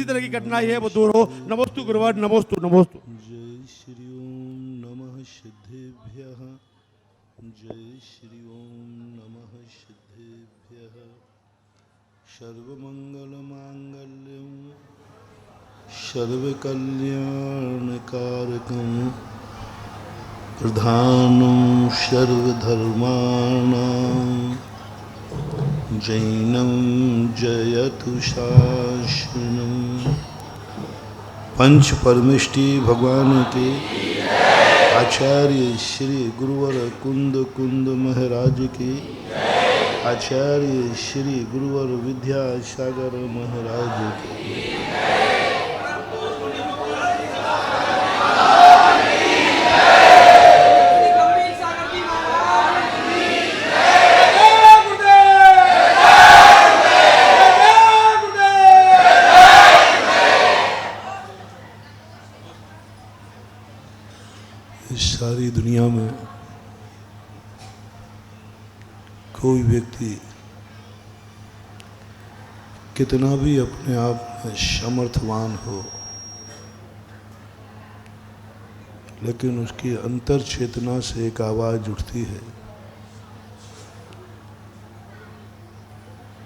तरह की कठिनाई है वो दूर हो। नमोस्तु गुरुवर, नमोस्तु नमोस्तु। जय श्री ओम नमः सिद्धेभ्यः। जय श्री ओम नमः सिद्धेभ्यः। सर्वमंगलमांगल्यं सर्वकल्याणकारकं प्रधानं सर्वधर्माणां जैनं जयतु शासनम्। पंच परमेष्टि भगवान के आचार्य श्री गुरुवर कुंद कुंद महाराज के, आचार्य श्री गुरुवर विद्यासागर महाराज के। इस सारी दुनिया में कोई व्यक्ति कितना भी अपने आप में समर्थवान हो, लेकिन उसकी अंतर चेतना से एक आवाज़ उठती है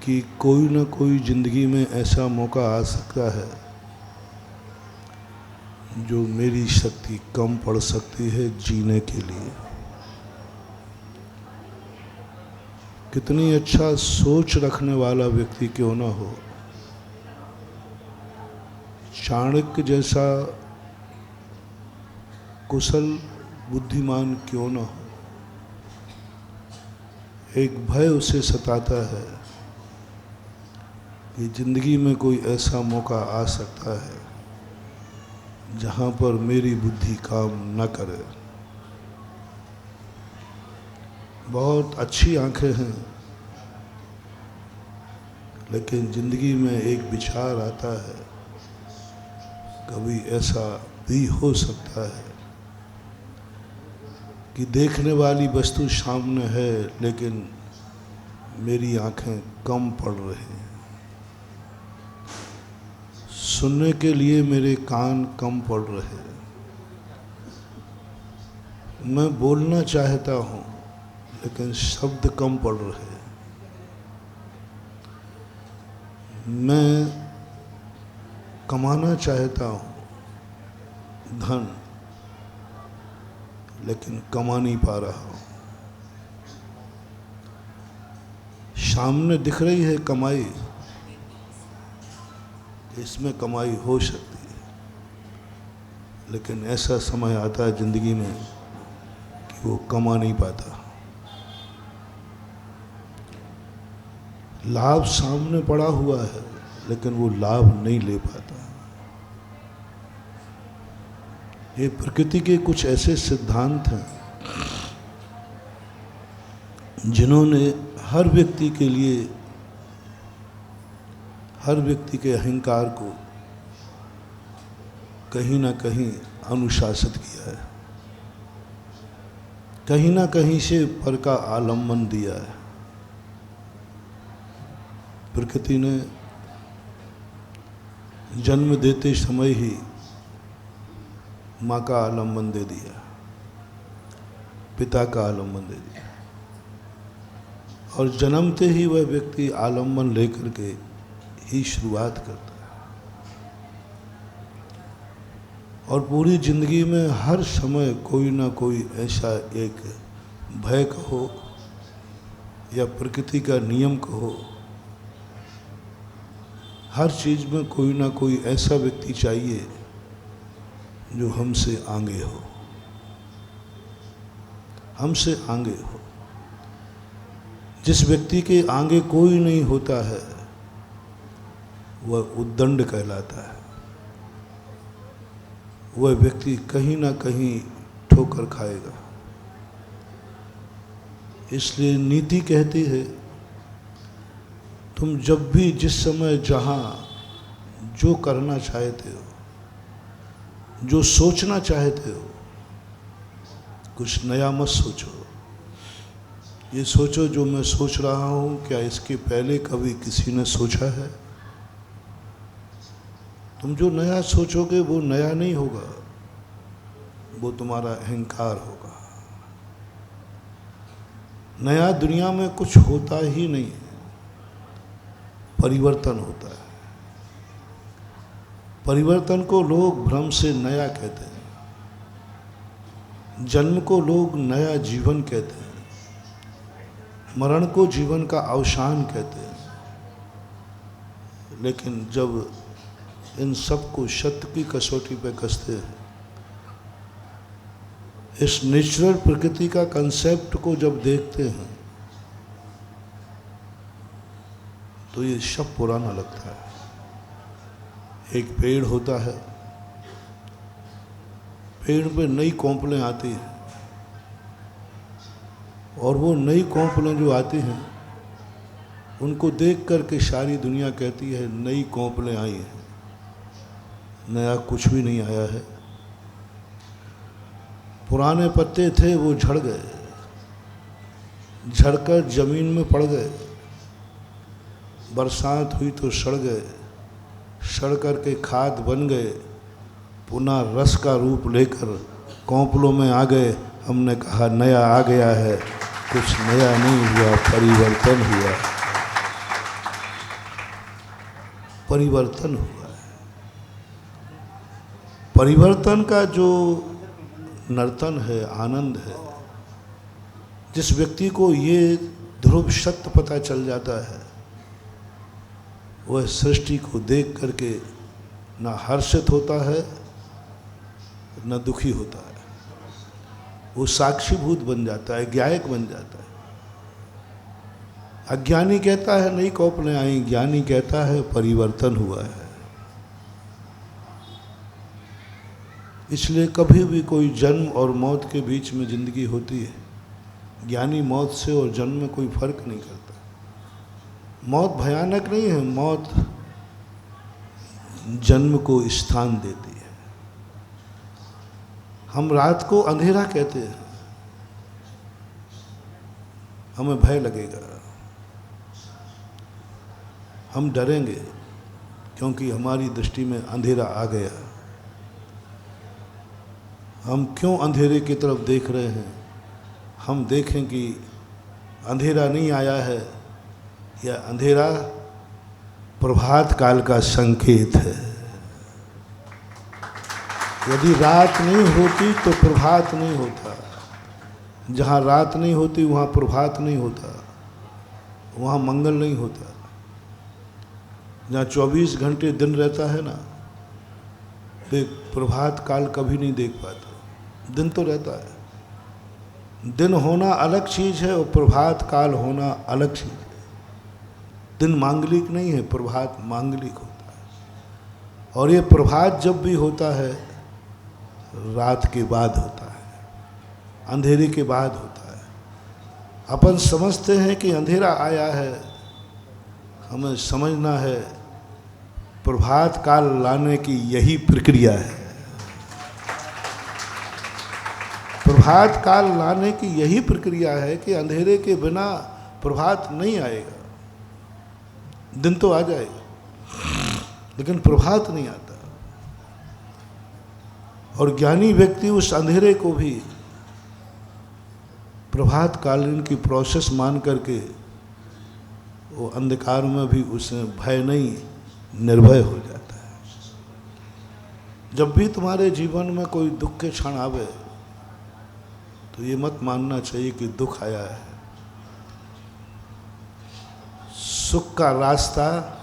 कि कोई ना कोई जिंदगी में ऐसा मौका आ सकता है जो मेरी शक्ति कम पड़ सकती है जीने के लिए। कितनी अच्छा सोच रखने वाला व्यक्ति क्यों ना हो, चाणक्य जैसा कुशल बुद्धिमान क्यों ना हो, एक भय उसे सताता है कि जिंदगी में कोई ऐसा मौका आ सकता है जहाँ पर मेरी बुद्धि काम न करे। बहुत अच्छी आंखें हैं, लेकिन जिंदगी में एक विचार आता है कभी ऐसा भी हो सकता है कि देखने वाली वस्तु सामने है लेकिन मेरी आंखें कम पड़ रही हैं, सुनने के लिए मेरे कान कम पड़ रहे हैं, मैं बोलना चाहता हूँ लेकिन शब्द कम पड़ रहे हैं, मैं कमाना चाहता हूँ धन लेकिन कमा नहीं पा रहा हूँ। सामने दिख रही है कमाई, इसमें कमाई हो सकती है, लेकिन ऐसा समय आता है जिंदगी में कि वो कमा नहीं पाता। लाभ सामने पड़ा हुआ है लेकिन वो लाभ नहीं ले पाता। ये प्रकृति के कुछ ऐसे सिद्धांत हैं जिन्होंने हर व्यक्ति के लिए, हर व्यक्ति के अहंकार को कहीं ना कहीं अनुशासित किया है, कहीं ना कहीं से पर का आलम्बन दिया है। प्रकृति ने जन्म देते समय ही माँ का आलम्बन दे दिया, पिता का आलम्बन दे दिया, और जन्मते ही वह व्यक्ति आलम्बन लेकर के ही शुरुआत करता है। और पूरी जिंदगी में हर समय कोई ना कोई ऐसा एक भय कहो या प्रकृति का नियम कहो, हर चीज़ में कोई ना कोई ऐसा व्यक्ति चाहिए जो हमसे आगे हो, हमसे आगे हो। जिस व्यक्ति के आगे कोई नहीं होता है वह उद्दंड कहलाता है। वह व्यक्ति कहीं ना कहीं ठोकर खाएगा। इसलिए नीति कहती है तुम जब भी जिस समय जहाँ जो करना चाहते हो, जो सोचना चाहते हो, कुछ नया मत सोचो। ये सोचो जो मैं सोच रहा हूँ क्या इसके पहले कभी किसी ने सोचा है? तुम जो नया सोचोगे वो नया नहीं होगा, वो तुम्हारा अहंकार होगा। नया दुनिया में कुछ होता ही नहीं है, परिवर्तन होता है। परिवर्तन को लोग भ्रम से नया कहते हैं, जन्म को लोग नया जीवन कहते हैं, मरण को जीवन का अवसान कहते हैं। लेकिन जब इन सब को सत्य की कसौटी पे कसते हैं, इस नेचुरल प्रकृति का कंसेप्ट को जब देखते हैं, तो ये सब पुराना लगता है। एक पेड़ होता है, पेड़ पे नई कोंपलें आती हैं, और वो नई कोंपलें जो आती हैं उनको देख कर के सारी दुनिया कहती है नई कोंपलें आई हैं। नया कुछ भी नहीं आया है। पुराने पत्ते थे वो झड़ गए, झड़कर जमीन में पड़ गए, बरसात हुई तो सड़ गए, सड़ कर के खाद बन गए, पुनः रस का रूप लेकर कोंपलों में आ गए। हमने कहा नया आ गया है, कुछ नया नहीं हुआ, परिवर्तन हुआ। परिवर्तन हुआ है। परिवर्तन का जो नर्तन है, आनंद है, जिस व्यक्ति को ये ध्रुव सत्य पता चल जाता है, वह सृष्टि को देख करके न हर्षित होता है न दुखी होता है। वो साक्षीभूत बन जाता है, ज्ञायक बन जाता है। अज्ञानी कहता है नई कोंपलें आई, ज्ञानी कहता है परिवर्तन हुआ है। इसलिए कभी भी कोई जन्म और मौत के बीच में जिंदगी होती है, ज्ञानी मौत से और जन्म में कोई फर्क नहीं करता। मौत भयानक नहीं है, मौत जन्म को स्थान देती है। हम रात को अंधेरा कहते हैं, हमें भय लगेगा, हम डरेंगे क्योंकि हमारी दृष्टि में अंधेरा आ गया। हम क्यों अंधेरे की तरफ देख रहे हैं? हम देखें कि अंधेरा नहीं आया है, या अंधेरा प्रभात काल का संकेत है। यदि रात नहीं होती तो प्रभात नहीं होता। जहाँ रात नहीं होती वहाँ प्रभात नहीं होता, वहाँ मंगल नहीं होता। जहाँ 24 घंटे दिन रहता है ना, तो प्रभात काल कभी नहीं देख पाता। दिन तो रहता है, दिन होना अलग चीज़ है और प्रभात काल होना अलग चीज़ है। दिन मांगलिक नहीं है, प्रभात मांगलिक होता है। और ये प्रभात जब भी होता है, रात के बाद होता है, अंधेरे के बाद होता है। अपन समझते हैं कि अंधेरा आया है, हमें समझना है प्रभात काल लाने की यही प्रक्रिया है। प्रभात काल लाने की यही प्रक्रिया है कि अंधेरे के बिना प्रभात नहीं आएगा। दिन तो आ जाएगा लेकिन प्रभात नहीं आता। और ज्ञानी व्यक्ति उस अंधेरे को भी प्रभात कालीन की प्रोसेस मान करके वो अंधकार में भी उसे भय नहीं, निर्भय हो जाता है। जब भी तुम्हारे जीवन में कोई दुख के क्षण आवे तो ये मत मानना चाहिए कि दुख आया है। सुख का रास्ता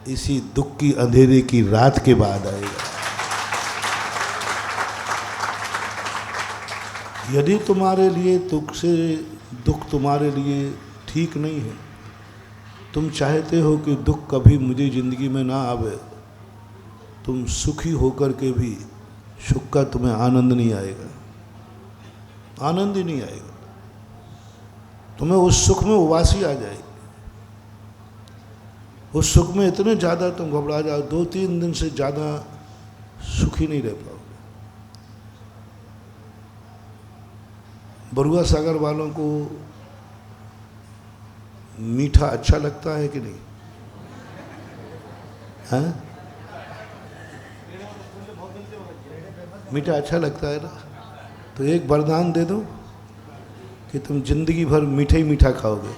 इसी दुख की अंधेरे की रात के बाद आएगा। यदि तुम्हारे लिए दुख तुम्हारे लिए ठीक नहीं है, तुम चाहते हो कि दुख कभी मुझे ज़िंदगी में ना आवे, तुम सुखी होकर के भी सुख का तुम्हें आनंद नहीं आएगा, आनंद ही नहीं आएगा। तुम्हें उस सुख में उबासी आ जाएगी। उस सुख में इतने ज़्यादा तुम घबरा जाओ, 2-3 दिन से ज़्यादा सुखी नहीं रह पाओगे। बरुआ सागर वालों को मीठा अच्छा लगता है कि नहीं? हैं? मीठा अच्छा लगता है ना? तो एक वरदान दे दूं कि तुम जिंदगी भर मीठा ही मीठा खाओगे।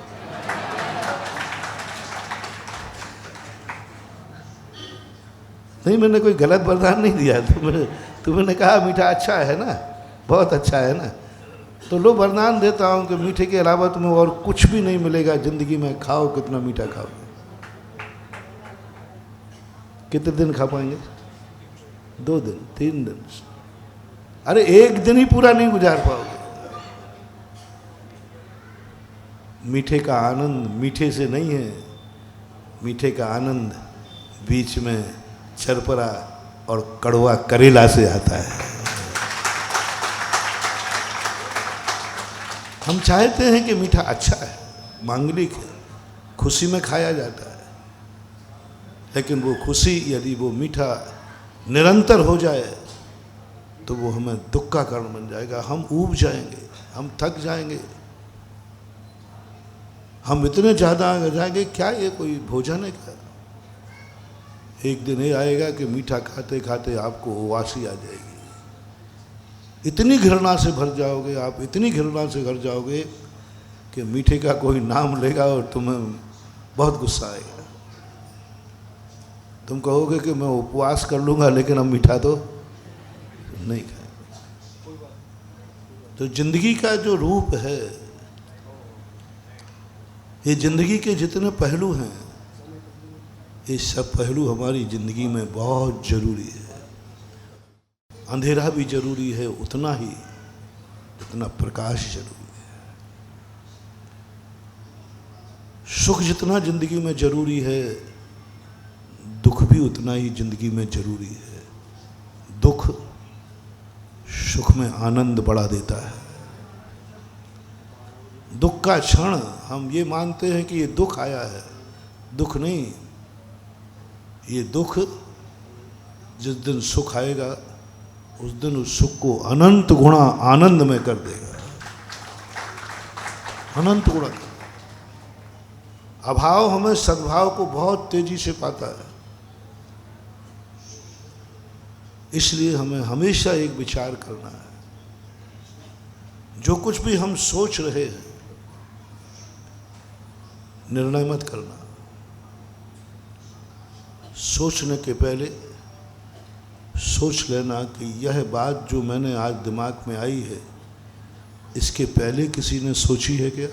नहीं, मैंने कोई गलत वरदान नहीं दिया। तुमने कहा मीठा अच्छा है ना, बहुत अच्छा है ना, तो लो वरदान देता हूँ कि मीठे के अलावा तुम्हें और कुछ भी नहीं मिलेगा जिंदगी में। खाओ, कितना मीठा खाओगे। कितने दिन खा पाएंगे? 2 दिन, 3 दिन, अरे 1 दिन ही पूरा नहीं गुजार पाओगे। मीठे का आनंद मीठे से नहीं है, मीठे का आनंद बीच में चरपरा और कड़वा करेला से आता है। हम चाहते हैं कि मीठा अच्छा है, मांगलिक है, खुशी में खाया जाता है, लेकिन वो खुशी यदि वो मीठा निरंतर हो जाए तो वो हमें दुख का कारण बन जाएगा। हम ऊब जाएंगे, हम थक जाएंगे, हम इतने ज़्यादा आ जाएंगे, क्या ये कोई भोजन है क्या? एक दिन ये आएगा कि मीठा खाते खाते आपको उबासी आ जाएगी, इतनी घृणा से भर जाओगे आप, इतनी घृणा से भर जाओगे कि मीठे का कोई नाम लेगा और तुम्हें बहुत गुस्सा आएगा। तुम कहोगे कि मैं उपवास कर लूँगा लेकिन अब मीठा तो नहीं खाएंगे। तो जिंदगी का जो रूप है, ये जिंदगी के जितने पहलू हैं, ये सब पहलू हमारी ज़िंदगी में बहुत ज़रूरी है। अंधेरा भी ज़रूरी है उतना ही, उतना प्रकाश ज़रूरी है। सुख जितना ज़िंदगी में ज़रूरी है, दुख भी उतना ही ज़िंदगी में ज़रूरी है। दुख सुख में आनंद बढ़ा देता है। दुख का क्षण हम ये मानते हैं कि ये दुख आया है, दुख नहीं, ये दुख जिस दिन सुख आएगा उस दिन उस सुख को अनंत गुणा आनंद में कर देगा, अनंत गुणा। अभाव हमें सद्भाव को बहुत तेजी से पाता है। इसलिए हमें हमेशा एक विचार करना है, जो कुछ भी हम सोच रहे हैं निर्णय मत करना। सोचने के पहले सोच लेना कि यह बात जो मैंने आज दिमाग में आई है, इसके पहले किसी ने सोची है क्या?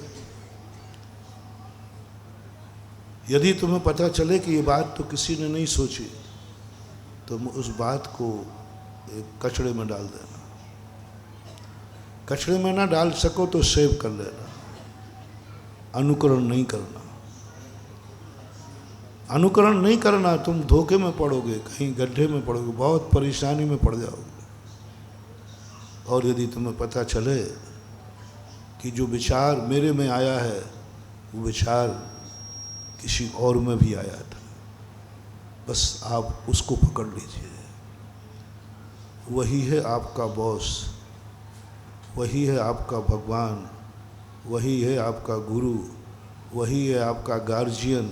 यदि तुम्हें पता चले कि ये बात तो किसी ने नहीं सोची, तो उस बात को एक कचड़े में डाल देना। कचड़े में ना डाल सको तो सेव कर लेना। अनुकरण नहीं करना, अनुकरण नहीं करना, तुम धोखे में पड़ोगे, कहीं गड्ढे में पड़ोगे, बहुत परेशानी में पड़ जाओगे। और यदि तुम्हें पता चले कि जो विचार मेरे में आया है वो विचार किसी और में भी आया था, बस आप उसको पकड़ लीजिए। वही है आपका बॉस, वही है आपका भगवान, वही है आपका गुरु, वही है आपका गार्जियन,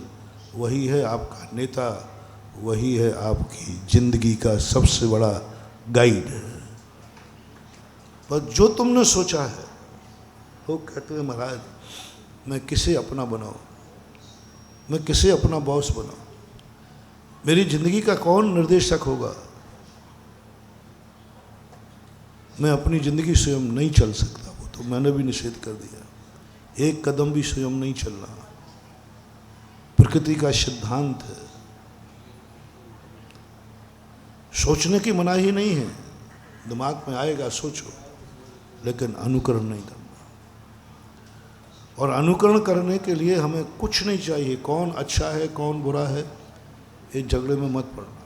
वही है आपका नेता, वही है आपकी जिंदगी का सबसे बड़ा गाइड। पर जो तुमने सोचा है, वो कहते हैं महाराज मैं किसे अपना बनाऊं, मैं किसे अपना बॉस बनाऊं, मेरी जिंदगी का कौन निर्देशक होगा? मैं अपनी जिंदगी स्वयं नहीं चल सकता, वो तो मैंने भी निषेध कर दिया। एक कदम भी स्वयं नहीं चलना, प्रकृति का सिद्धांत है। सोचने की मनाही नहीं है, दिमाग में आएगा सोचो, लेकिन अनुकरण नहीं करना। और अनुकरण करने के लिए हमें कुछ नहीं चाहिए। कौन अच्छा है कौन बुरा है, ये झगड़े में मत पड़ना।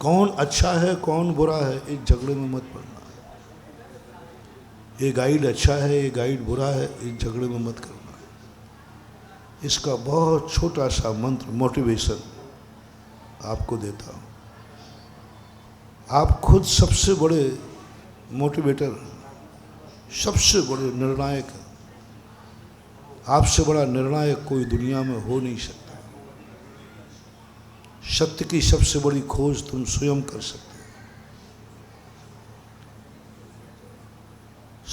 कौन अच्छा है कौन बुरा है, इस झगड़े में मत पड़ना। ये गाइड अच्छा है ये गाइड बुरा है, इस झगड़े में मत करना। इसका बहुत छोटा सा मंत्र, मोटिवेशन आपको देता हूँ। आप खुद सबसे बड़े मोटिवेटर, सबसे बड़े निर्णायक हैं। आपसे बड़ा निर्णायक कोई दुनिया में हो नहीं सकता। सत्य की सबसे बड़ी खोज तुम स्वयं कर सकते हो।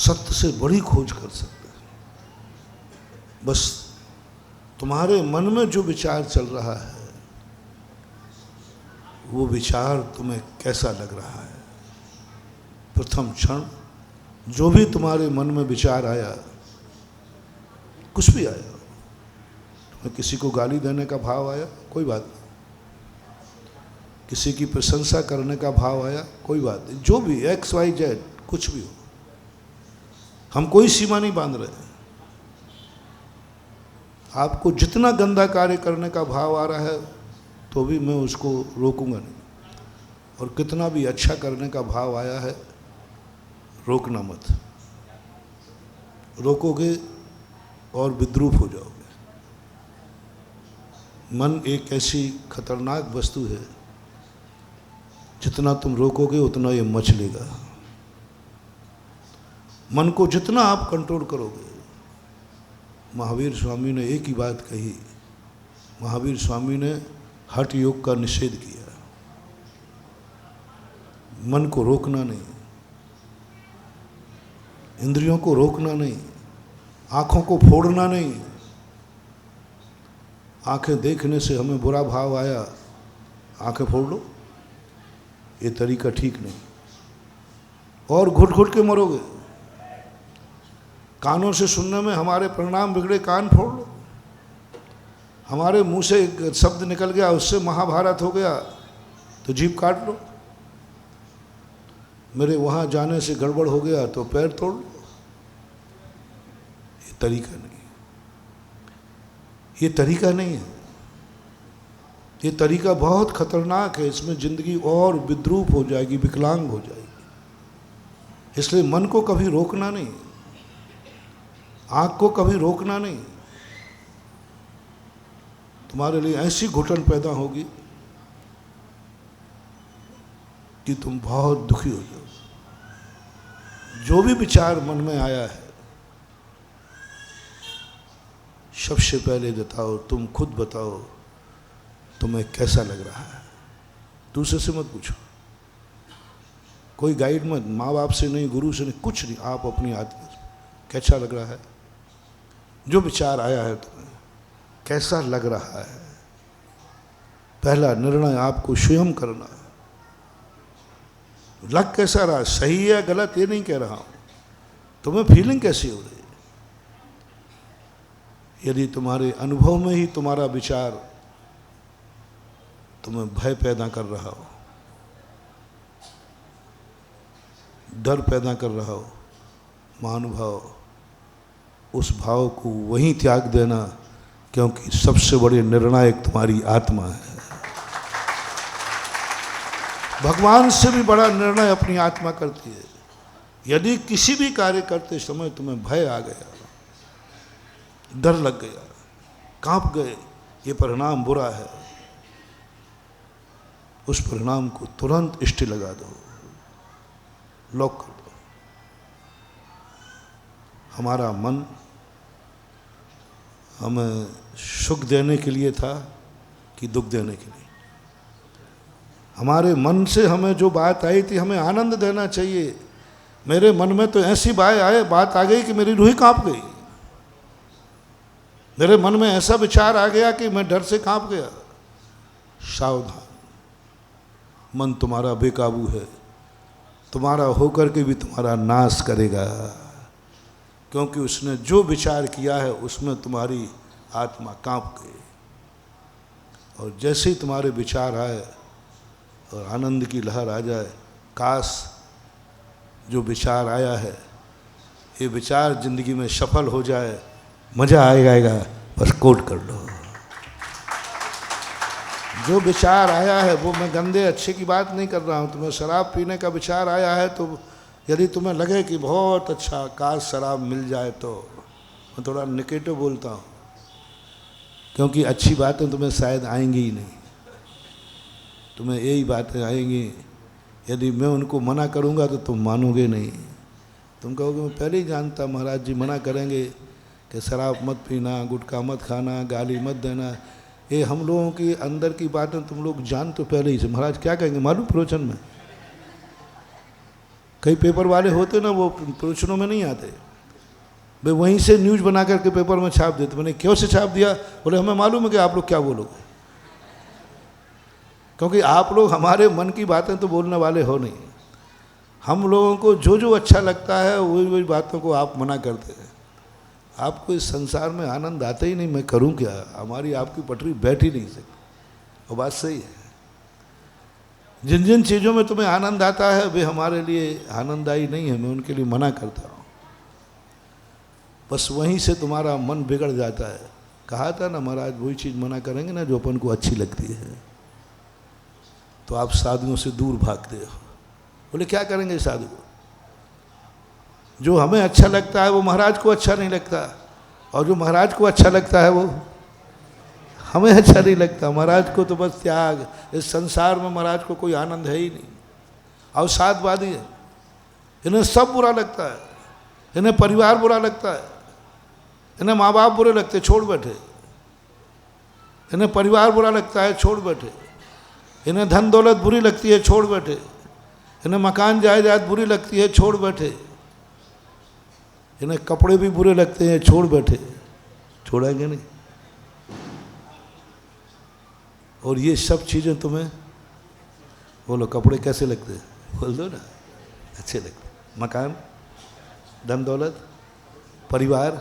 सत्य से बड़ी खोज कर सकते हैं। बस तुम्हारे मन में जो विचार चल रहा है वो विचार तुम्हें कैसा लग रहा है। प्रथम क्षण जो भी तुम्हारे मन में विचार आया, कुछ भी आया, तुम्हें किसी को गाली देने का भाव आया, कोई बात नहीं, किसी की प्रशंसा करने का भाव आया, कोई बात नहीं, जो भी एक्स वाई जेड कुछ भी हो, हम कोई सीमा नहीं बांध रहे हैं। आपको जितना गंदा कार्य करने का भाव आ रहा है तो भी मैं उसको रोकूंगा नहीं, और कितना भी अच्छा करने का भाव आया है रोकना मत। रोकोगे और विद्रूप हो जाओगे। मन एक ऐसी खतरनाक वस्तु है, जितना तुम रोकोगे उतना ये मच लेगा। मन को जितना आप कंट्रोल करोगे, महावीर स्वामी ने एक ही बात कही, महावीर स्वामी ने हठ योग का निषेध किया। मन को रोकना नहीं, इंद्रियों को रोकना नहीं, आँखों को फोड़ना नहीं। आंखें देखने से हमें बुरा भाव आया, आंखें फोड़ लो, ये तरीका ठीक नहीं, और घुट घुट के मरोगे। कानों से सुनने में हमारे परिणाम बिगड़े, कान फोड़ लो। हमारे मुंह से एक शब्द निकल गया, उससे महाभारत हो गया, तो जीभ काट लो। मेरे वहाँ जाने से गड़बड़ हो गया तो पैर तोड़ लो। ये तरीका नहीं, ये तरीका नहीं है। ये तरीका बहुत खतरनाक है, इसमें ज़िंदगी और विद्रूप हो जाएगी, विकलांग हो जाएगी। इसलिए मन को कभी रोकना नहीं, आँख को कभी रोकना नहीं। तुम्हारे लिए ऐसी घुटन पैदा होगी कि तुम बहुत दुखी हो जाओ। जो भी विचार मन में आया है, सबसे पहले बताओ, तुम खुद बताओ तुम्हें कैसा लग रहा है। दूसरे से मत पूछो, कोई गाइड मत, माँ बाप से नहीं, गुरु से नहीं, कुछ नहीं, आप अपनी आत्मा से कैसा लग रहा है। जो विचार आया है तुम्हें कैसा लग रहा है, पहला निर्णय आपको स्वयं करना है। लग कैसा रहा, सही है गलत ये नहीं कह रहा हूं, तुम्हें फीलिंग कैसी हो रही है। यदि तुम्हारे अनुभव में ही तुम्हारा विचार तुम्हें भय पैदा कर रहा हो, डर पैदा कर रहा हो, महानुभाव, उस भाव को वहीं त्याग देना, क्योंकि सबसे बड़े निर्णायक तुम्हारी आत्मा है। भगवान से भी बड़ा निर्णय अपनी आत्मा करती है। यदि किसी भी कार्य करते समय तुम्हें भय आ गया, डर लग गया, कांप गए, ये परिणाम बुरा है, उस परिणाम को तुरंत इष्टि लगा दो, लॉक कर दो। हमारा मन हमें सुख देने के लिए था कि दुख देने के लिए। हमारे मन से हमें जो बात आई थी, हमें आनंद देना चाहिए। मेरे मन में तो ऐसी बात आ गई कि मेरी रूह कांप गई। मेरे मन में ऐसा विचार आ गया कि मैं डर से कांप गया। सावधान, मन तुम्हारा बेकाबू है, तुम्हारा होकर के भी तुम्हारा नाश करेगा, क्योंकि उसने जो विचार किया है उसमें तुम्हारी आत्मा कांप गई। और जैसे ही तुम्हारे विचार आए और आनंद की लहर आ जाए, काश जो विचार आया है ये विचार जिंदगी में सफल हो जाए, मज़ा आएगा, बस कोट कर लो। जो विचार आया है वो, मैं गंदे अच्छे की बात नहीं कर रहा हूँ। तुम्हें शराब पीने का विचार आया है तो यदि तुम्हें लगे कि बहुत अच्छा, काश शराब मिल जाए, तो मैं थोड़ा निगेटिव बोलता हूँ, क्योंकि अच्छी बातें तुम्हें शायद आएंगी ही नहीं। तुम्हें यही बातें आएंगी, यदि मैं उनको मना करूँगा तो तुम मानोगे नहीं। तुम कहोगे मैं पहले ही जानता, महाराज जी मना करेंगे कि शराब मत पीना, गुटखा मत खाना, गाली मत देना। ये हम लोगों की अंदर की बातें तुम लोग जान तो पहले ही से। महाराज क्या कहेंगे मालूम प्रवचन में? कई पेपर वाले होते ना, वो प्रवचनों में नहीं आते, वे वहीं से न्यूज़ बना करके पेपर में छाप देते। मैंने क्यों से छाप दिया? बोले हमें मालूम है कि आप लोग क्या बोलोगे, क्योंकि आप लोग हमारे मन की बातें तो बोलने वाले हो नहीं। हम लोगों को जो जो अच्छा लगता है वही वही बातों को आप मना करते हैं। आपको इस संसार में आनंद आता ही नहीं, मैं करूं क्या, हमारी आपकी पटरी बैठ ही नहीं सकती। वो बात सही है। जिन जिन चीज़ों में तुम्हें आनंद आता है वे हमारे लिए आनंददायी नहीं है, मैं उनके लिए मना करता हूँ। बस वहीं से तुम्हारा मन बिगड़ जाता है। कहा था ना महाराज, वही चीज़ मना करेंगे ना जो अपन को अच्छी लगती है, तो आप साधुओं से दूर भागते हो। बोले क्या करेंगे साधु? जो हमें अच्छा लगता है वो महाराज को अच्छा नहीं लगता, और जो महाराज को अच्छा लगता है वो हमें अच्छा नहीं लगता। महाराज को तो बस त्याग, इस संसार में महाराज को कोई आनंद है ही नहीं। और साधवादी है, इन्हें सब बुरा लगता है, इन्हें परिवार बुरा लगता है, इन्हें माँ बाप बुरे लगते छोड़ बैठे, इन्हें परिवार बुरा लगता है छोड़ बैठे, इन्हें धन दौलत बुरी लगती है छोड़ बैठे, इन्हें मकान जायदाद बुरी लगती है छोड़ बैठे, इन्हें कपड़े भी बुरे लगते हैं छोड़ बैठे। छोड़ेंगे नहीं। और ये सब चीज़ें तुम्हें, बोलो कपड़े कैसे लगते हैं, बोल दो ना, अच्छे लगते। मकान, धन दौलत, परिवार,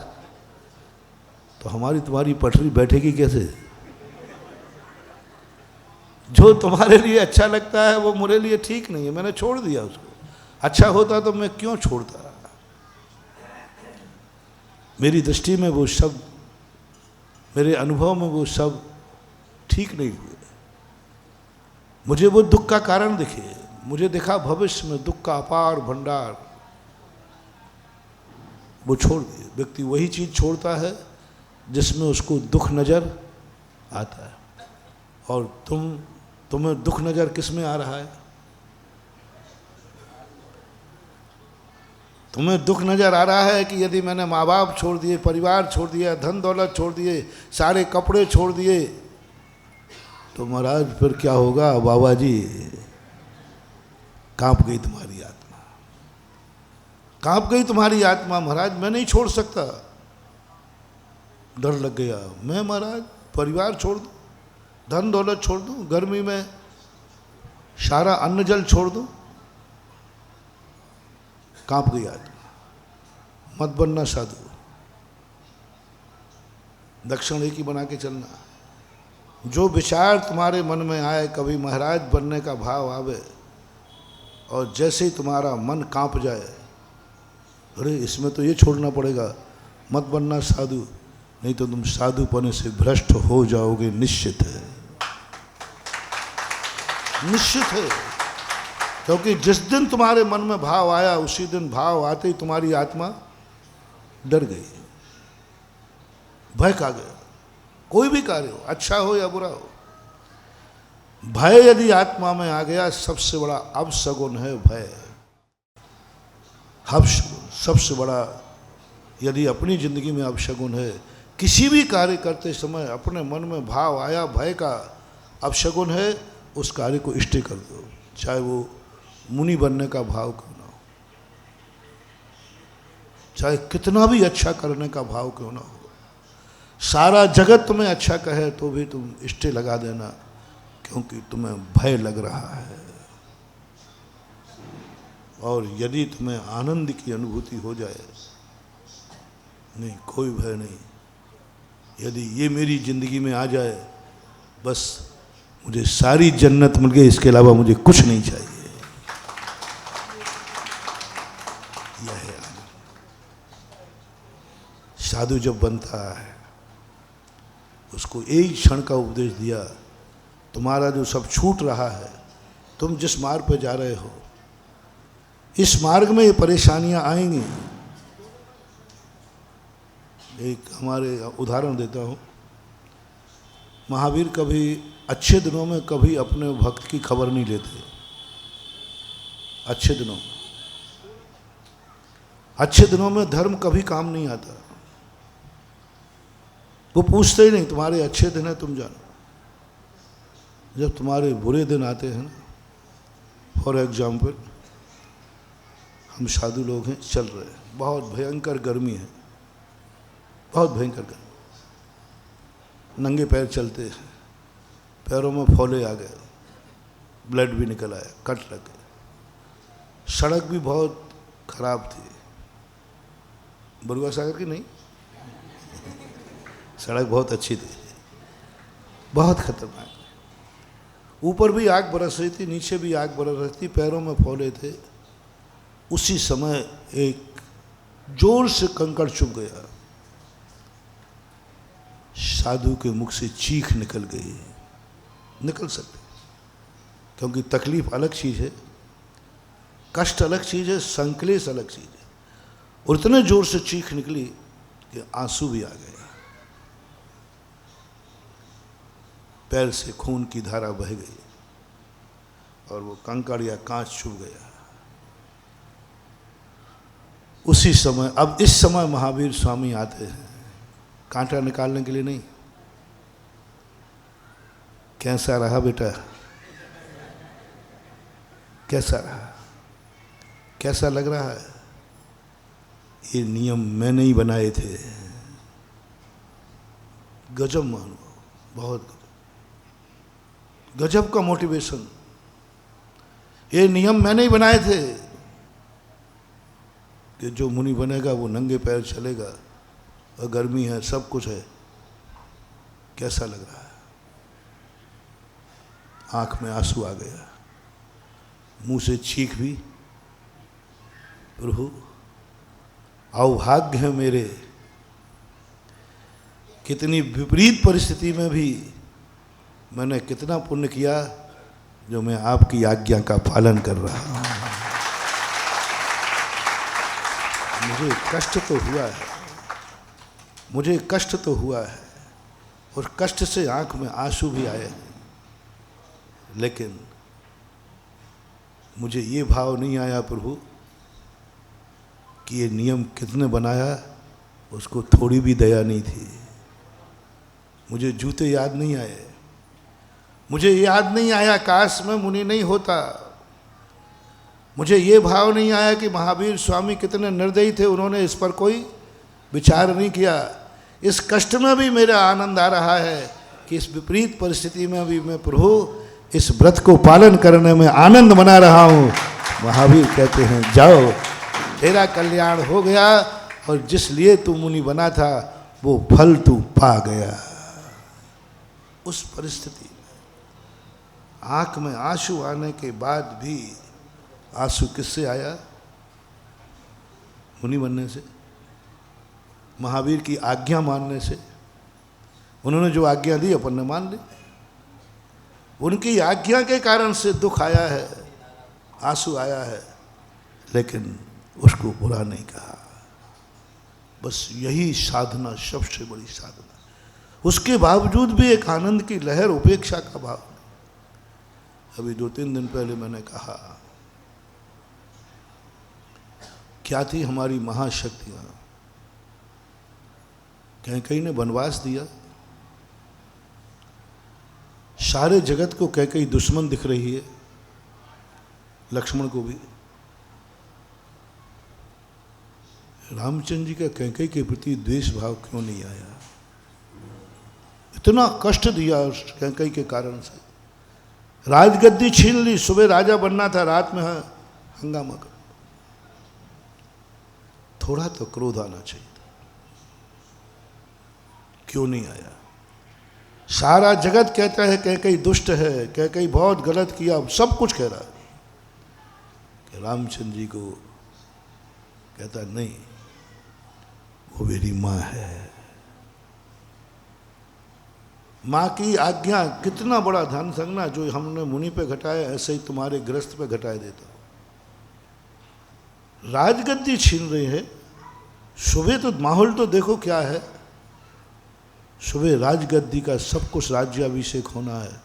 तो हमारी तुम्हारी पटरी बैठेगी कैसे? जो तुम्हारे लिए अच्छा लगता है वो मेरे लिए ठीक नहीं है, मैंने छोड़ दिया उसको। अच्छा होता तो मैं क्यों छोड़ता? मेरी दृष्टि में वो सब, मेरे अनुभव में वो सब ठीक नहीं हुए। मुझे वो दुख का कारण दिखे, मुझे दिखा भविष्य में दुख का अपार भंडार, वो छोड़ दिए। व्यक्ति वही चीज़ छोड़ता है जिसमें उसको दुख नज़र आता है। और तुम्हें दुख नज़र किस में आ रहा है? तुम्हें दुख नज़र आ रहा है कि यदि मैंने माँ बाप छोड़ दिए, परिवार छोड़ दिया, धन दौलत छोड़ दिए, सारे कपड़े छोड़ दिए, तो महाराज फिर क्या होगा? बाबा जी, कांप गई तुम्हारी आत्मा, कांप गई तुम्हारी आत्मा। महाराज मैं नहीं छोड़ सकता, डर लग गया। मैं महाराज परिवार छोड़ दूँ, धन दौलत छोड़ दूँ, गर्मी में सारा अन्न जल छोड़ दूँ? कांप गई आत्मा। मत बनना साधु, दक्षिण एक ही बना के चलना। जो विचार तुम्हारे मन में आए, कभी महाराज बनने का भाव आवे, और जैसे ही तुम्हारा मन कांप जाए, अरे इसमें तो ये छोड़ना पड़ेगा, मत बनना साधु, नहीं तो तुम साधुपने से भ्रष्ट हो जाओगे, निश्चित है, निश्चित है। क्योंकि जिस दिन तुम्हारे मन में भाव आया, उसी दिन भाव आते ही तुम्हारी आत्मा डर गई, भय खा गया। कोई भी कार्य हो, अच्छा हो या बुरा हो, भय यदि आत्मा में आ गया, सबसे बड़ा अपशगुन है भय। अपशगुन सबसे बड़ा, यदि अपनी जिंदगी में अपशगुन है, किसी भी कार्य करते समय अपने मन में भाव आया भय का, अपशगुन है, उस कार्य को इष्ट कर दो, चाहे वो मुनि बनने का भाव क्यों ना हो, चाहे कितना भी अच्छा करने का भाव क्यों ना हो। सारा जगत तुम्हें अच्छा कहे तो भी तुम इष्टे लगा देना, क्योंकि तुम्हें भय लग रहा है। और यदि तुम्हें आनंद की अनुभूति हो जाए, नहीं कोई भय नहीं, यदि ये मेरी जिंदगी में आ जाए, बस मुझे सारी जन्नत मिल गई, इसके अलावा मुझे कुछ नहीं चाहिए, यह है आनंद। साधु जब बनता है, उसको एक क्षण का उपदेश दिया, तुम्हारा जो सब छूट रहा है, तुम जिस मार्ग पर जा रहे हो, इस मार्ग में ये परेशानियां आएंगी। एक हमारे उदाहरण देता हूँ, महावीर कभी अच्छे दिनों में कभी अपने भक्त की खबर नहीं लेते। अच्छे दिनों में धर्म कभी काम नहीं आता, वो पूछते ही नहीं तुम्हारे अच्छे दिन है तुम जानो। जब तुम्हारे बुरे दिन आते हैं ना, फॉर एग्जाम्पल हम साधु लोग हैं, चल रहे हैं, बहुत भयंकर गर्मी है, बहुत भयंकर गर्मी, नंगे पैर चलते हैं, पैरों में फोले आ गए, ब्लड भी निकल आया, कट लग गए, सड़क भी बहुत खराब थी, बरुआ सागर की नहीं, सड़क बहुत अच्छी थी, बहुत खतरनाक, ऊपर भी आग बरस रही थी, नीचे भी आग बरस रही थी, पैरों में फोले थे। उसी समय एक जोर से कंकड़ चुभ गया, साधु के मुख से चीख निकल गई, निकल सकते, क्योंकि तकलीफ अलग चीज है, कष्ट अलग चीज है, संकलेश अलग चीज है। और इतने जोर से चीख निकली कि आंसू भी आ गए, पैर से खून की धारा बह गई और वो कंकड़ या कांच चुभ गया। उसी समय, अब इस समय महावीर स्वामी आते हैं, कांटा निकालने के लिए नहीं। कैसा रहा बेटा, कैसा रहा, कैसा लग रहा है? ये नियम मैंने ही बनाए थे। गजब मानो, बहुत गजब का मोटिवेशन। ये नियम मैंने ही बनाए थे कि जो मुनि बनेगा वो नंगे पैर चलेगा, और गर्मी है, सब कुछ है। कैसा लग रहा है? आंख में आंसू आ गया, मुंह से चीख भी। प्रभु अभाग्य है मेरे, कितनी विपरीत परिस्थिति में भी मैंने कितना पुण्य किया जो मैं आपकी आज्ञा का पालन कर रहा हूं। मुझे कष्ट तो हुआ है, मुझे कष्ट तो हुआ है, और कष्ट से आंख में आंसू भी आए हैं, लेकिन मुझे ये भाव नहीं आया प्रभु कि ये नियम किसने बनाया, उसको थोड़ी भी दया नहीं थी। मुझे जूते याद नहीं आए, मुझे याद नहीं आया काश मैं मुनि नहीं होता। मुझे ये भाव नहीं आया कि महावीर स्वामी कितने निर्दयी थे, उन्होंने इस पर कोई विचार नहीं किया। इस कष्ट में भी मेरा आनंद आ रहा है कि इस विपरीत परिस्थिति में भी मैं प्रभु इस व्रत को पालन करने में आनंद मना रहा हूँ। महावीर कहते हैं जाओ, तेरा कल्याण हो गया, और जिस लिए तू मुनि बना था वो फल तू पा गया। उस परिस्थिति में आंख में आंसू आने के बाद भी, आंसू किससे आया? मुनि बनने से, महावीर की आज्ञा मानने से। उन्होंने जो आज्ञा दी अपन ने मान ली, उनकी आज्ञा के कारण से दुख आया है, आंसू आया है, लेकिन उसको बुरा नहीं कहा। बस यही साधना सबसे बड़ी साधना। उसके बावजूद भी एक आनंद की लहर, उपेक्षा का भाव। अभी 2-3 दिन पहले मैंने कहा, क्या थी हमारी महाशक्तियां? कैकेयी ने वनवास दिया, सारे जगत को कैकेयी दुश्मन दिख रही है, लक्ष्मण को भी। रामचंद्र जी का कैकेयी के प्रति द्वेष भाव क्यों नहीं आया? इतना कष्ट दिया उस कैकेयी के कारण से, राजगद्दी छीन ली। सुबह राजा बनना था, रात में हंगामा कर। थोड़ा तो क्रोध आना चाहिए था, क्यों नहीं आया? सारा जगत कहता है कैकेयी दुष्ट है, कैकेयी बहुत गलत किया, सब कुछ कह रहा है। कि रामचंद्र जी को कहता नहीं, वो मेरी माँ है। माँ की आज्ञा कितना बड़ा धन संगना, जो हमने मुनि पे घटाया ऐसे ही तुम्हारे गृहस्थ पे घटाए देता। राजगद्दी छीन रही है। सुबह तो माहौल तो देखो क्या है, सुबह राजगद्दी का सब कुछ राज्याभिषेक होना है,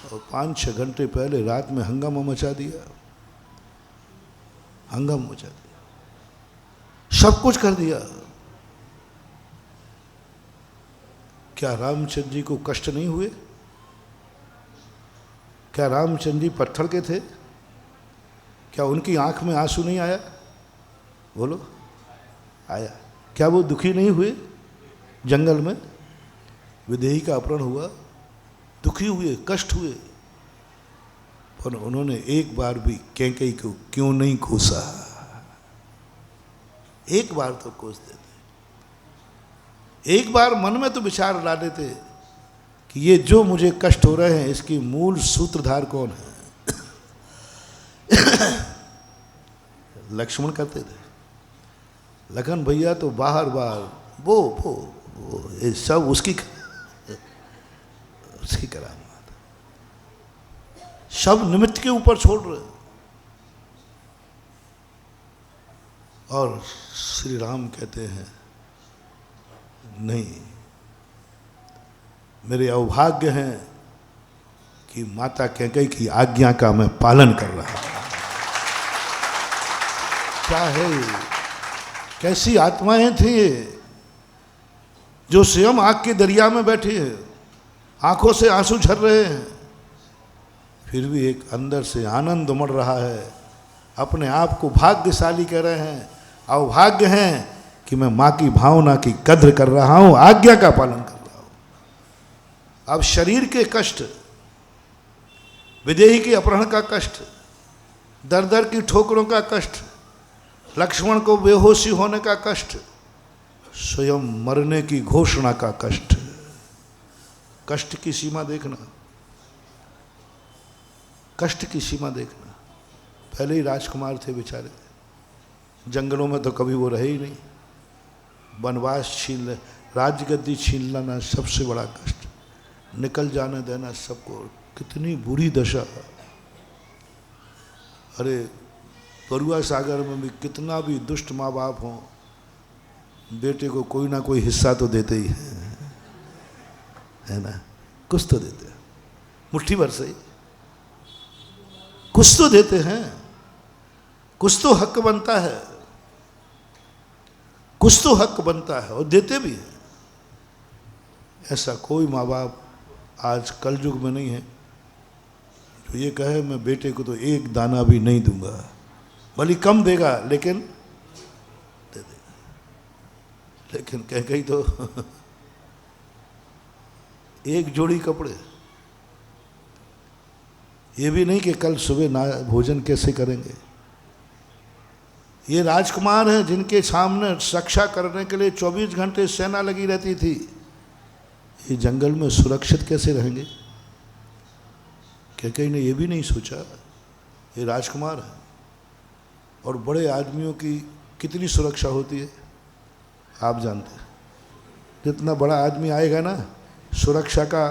और 5-6 घंटे पहले रात में हंगामा मचा दिया, हंगामा मचा दिया, सब कुछ कर दिया। क्या रामचंद्र जी को कष्ट नहीं हुए? क्या रामचंद्र जी पत्थर के थे? क्या उनकी आंख में आंसू नहीं आया? बोलो आया। क्या वो दुखी नहीं हुए? जंगल में विदेही का अपहरण हुआ, दुखी हुए, कष्ट हुए, पर उन्होंने एक बार भी कैकेयी को क्यों नहीं कोसा? एक बार तो कोस देते, एक बार मन में तो विचार ला देते कि ये जो मुझे कष्ट हो रहे हैं इसकी मूल सूत्रधार कौन है। लक्ष्मण करते थे, लखन भैया तो बाहर बाहर वो ये सब उसकी करामात, सब निमित्त के ऊपर छोड़ रहे। और श्री राम कहते हैं नहीं, मेरे अभाग्य हैं कि माता कैकेयी की आज्ञा का मैं पालन कर रहा हूं। क्या है, कैसी आत्माएं थी ये, जो स्वयं आग के दरिया में बैठी है, आंखों से आंसू झर रहे हैं, फिर भी एक अंदर से आनंद उमड़ रहा है, अपने आप को भाग्यशाली कह रहे हैं, अभाग्य हैं कि मैं माँ की भावना की कद्र कर रहा हूं, आज्ञा का पालन कर रहा हूं। अब शरीर के कष्ट, विदेही के अपहरण का कष्ट, दर दर की ठोकरों का कष्ट, लक्ष्मण को बेहोशी होने का कष्ट, स्वयं मरने की घोषणा का कष्ट। कष्ट की सीमा देखना, कष्ट की सीमा देखना। पहले ही राजकुमार थे बेचारे, जंगलों में तो कभी वो रहे ही नहीं, वनवास छीन, राजगद्दी छीन लाना सबसे बड़ा कष्ट, निकल जाने देना सबको, कितनी बुरी दशा। अरे बरुआ सागर में भी कितना भी दुष्ट माँ बाप हों, बेटे को कोई ना कोई हिस्सा तो देते ही हैं, है ना, कुछ तो देते हैं, मुट्ठी भर से कुछ तो देते हैं, कुछ तो हक बनता है, कुछ तो हक बनता है, और देते भी हैं। ऐसा कोई माँ बाप आज कलयुग में नहीं है जो ये कहे मैं बेटे को तो एक दाना भी नहीं दूंगा, भले कम देगा लेकिन दे देगा। लेकिन कैकेयी तो एक जोड़ी कपड़े, ये भी नहीं कि कल सुबह ना भोजन कैसे करेंगे। ये राजकुमार हैं जिनके सामने रक्षा करने के लिए 24 घंटे सेना लगी रहती थी, ये जंगल में सुरक्षित कैसे रहेंगे? कैकेयी ने ये भी नहीं सोचा, ये राजकुमार है, और बड़े आदमियों की कितनी सुरक्षा होती है आप जानते हैं। जितना बड़ा आदमी आएगा ना, सुरक्षा का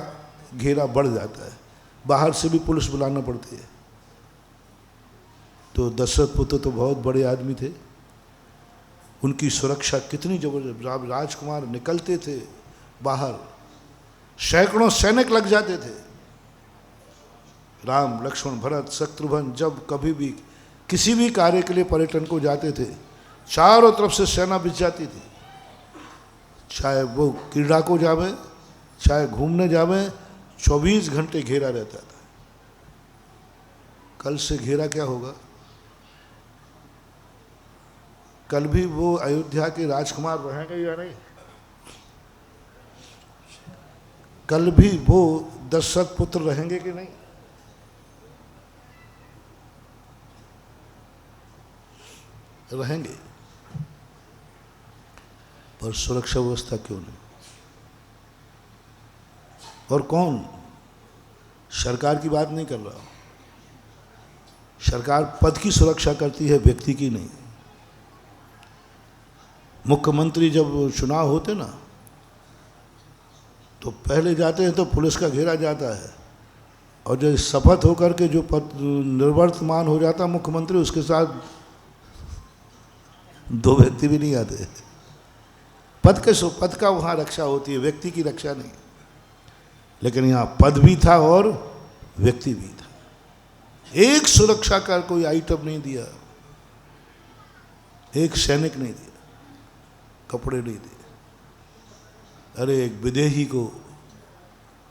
घेरा बढ़ जाता है, बाहर से भी पुलिस बुलाना पड़ती है। तो दशरथ पुत्र तो बहुत बड़े आदमी थे, उनकी सुरक्षा कितनी जबरदस्त। राजकुमार निकलते थे बाहर, सैकड़ों सैनिक लग जाते थे। राम लक्ष्मण भरत शत्रुघ्न जब कभी भी किसी भी कार्य के लिए पर्यटन को जाते थे, चारों तरफ से सेना बिछ जाती थी, चाहे वो क्रीड़ा को जावे चाहे घूमने जावे, 24 घंटे घेरा रहता था। कल से घेरा क्या होगा? कल भी वो अयोध्या के राजकुमार रहेंगे या नहीं? कल भी वो दशरथ पुत्र रहेंगे कि नहीं? रहेंगे, पर सुरक्षा व्यवस्था क्यों नहीं? और कौन? सरकार की बात नहीं कर रहा हूं, सरकार पद की सुरक्षा करती है, व्यक्ति की नहीं। मुख्यमंत्री जब चुनाव होते ना, तो पहले जाते हैं तो पुलिस का घेरा जाता है, और जब शपथ होकर के जो पद निर्वर्तमान हो जाता मुख्यमंत्री, उसके साथ 2 व्यक्ति भी नहीं आते। पद का वहाँ रक्षा होती है, व्यक्ति की रक्षा नहीं। लेकिन यहाँ पद भी था और व्यक्ति भी था। एक सुरक्षा का कोई आइटम नहीं दिया, एक सैनिक नहीं दिया, कपड़े नहीं दिए। अरे एक विदेही को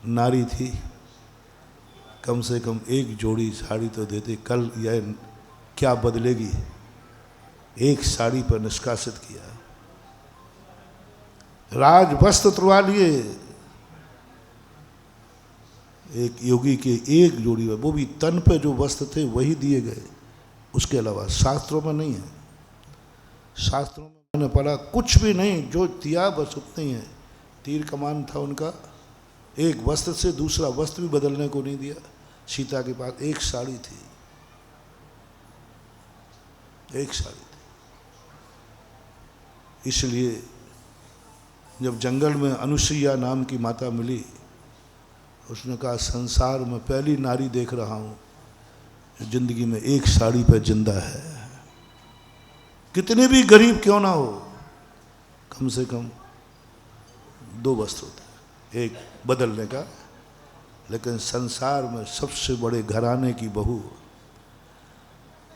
नारी थी, कम से कम एक जोड़ी साड़ी तो देते। कल यह क्या बदलेगी? एक साड़ी पर निष्कासित किया, राज वस्त्र तुड़वा लिए। एक योगी के एक जोड़ी में, वो भी तन पे जो वस्त्र थे वही दिए गए, उसके अलावा शास्त्रों में नहीं है। शास्त्रों में मैंने पढ़ा कुछ भी नहीं, जो दिया बस उतना ही है। तीर कमान था उनका, एक वस्त्र से दूसरा वस्त्र भी बदलने को नहीं दिया। सीता के पास एक साड़ी थी, एक साड़ी थी। इसलिए जब जंगल में अनुसुईया नाम की माता मिली, उसने कहा संसार में पहली नारी देख रहा हूँ जिंदगी में एक साड़ी पर जिंदा है। कितने भी गरीब क्यों ना हो, कम से कम दो वस्त्र होते हैं, एक बदलने का। लेकिन संसार में सबसे बड़े घराने की बहू,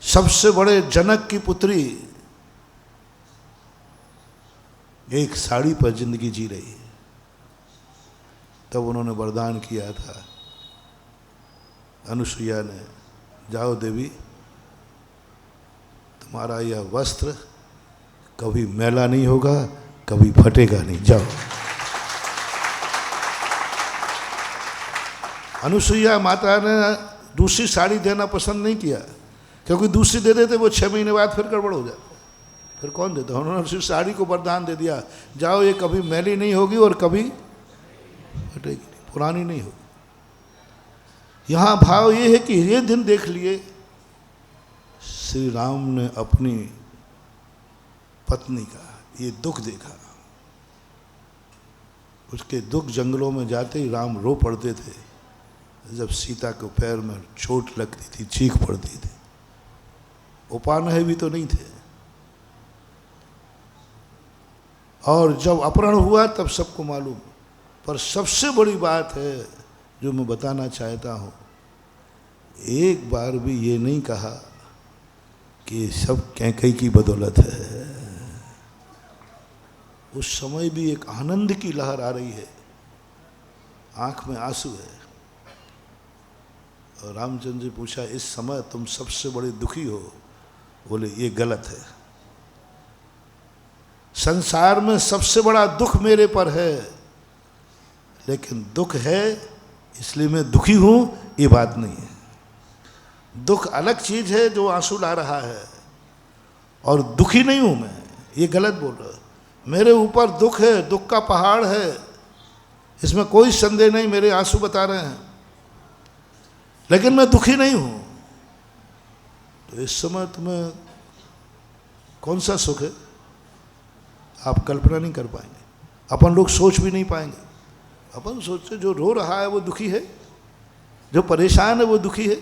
सबसे बड़े जनक की पुत्री एक साड़ी पर जिंदगी जी रही है। तब उन्होंने वरदान किया था अनुसुईया ने, जाओ देवी, तुम्हारा यह वस्त्र कभी मैला नहीं होगा, कभी फटेगा नहीं, जाओ। अनुसुईया माता ने दूसरी साड़ी देना पसंद नहीं किया, क्योंकि दूसरी दे देते वो 6 महीने बाद फिर गड़बड़ हो जाता, फिर कौन देता। उन्होंने सिर्फ साड़ी को वरदान दे दिया, जाओ ये कभी मैली नहीं होगी और कभी फटेगी नहीं, पुरानी नहीं होगी। यहाँ भाव ये है कि ये दिन देख लिए श्री राम ने अपनी पत्नी का ये दुख देखा। उसके दुख जंगलों में जाते ही राम रो पड़ते थे, जब सीता के पैर में चोट लगती थी, चीख पड़ती थी। उपान्याय भी तो नहीं थे। और जब अपहरण हुआ तब सबको मालूम। पर सबसे बड़ी बात है जो मैं बताना चाहता हूँ, एक बार भी ये नहीं कहा कि सब कैकई की बदौलत है। उस समय भी एक आनंद की लहर आ रही है, आंख में आंसू है। और रामचंद्र जी पूछा, इस समय तुम सबसे बड़े दुखी हो? बोले ये गलत है, संसार में सबसे बड़ा दुख मेरे पर है, लेकिन दुख है इसलिए मैं दुखी हूं, ये बात नहीं है। दुख अलग चीज है जो आंसू ला रहा है, और दुखी नहीं हूं मैं, ये गलत बोल रहा है। मेरे ऊपर दुख है, दुख का पहाड़ है, इसमें कोई संदेह नहीं, मेरे आंसू बता रहे हैं, लेकिन मैं दुखी नहीं हूं। तो इस समय तुम्हें कौन सा सुख है, आप कल्पना नहीं कर पाएंगे, अपन लोग सोच भी नहीं पाएंगे। अपन सोचते जो रो रहा है वो दुखी है, जो परेशान है वो दुखी है।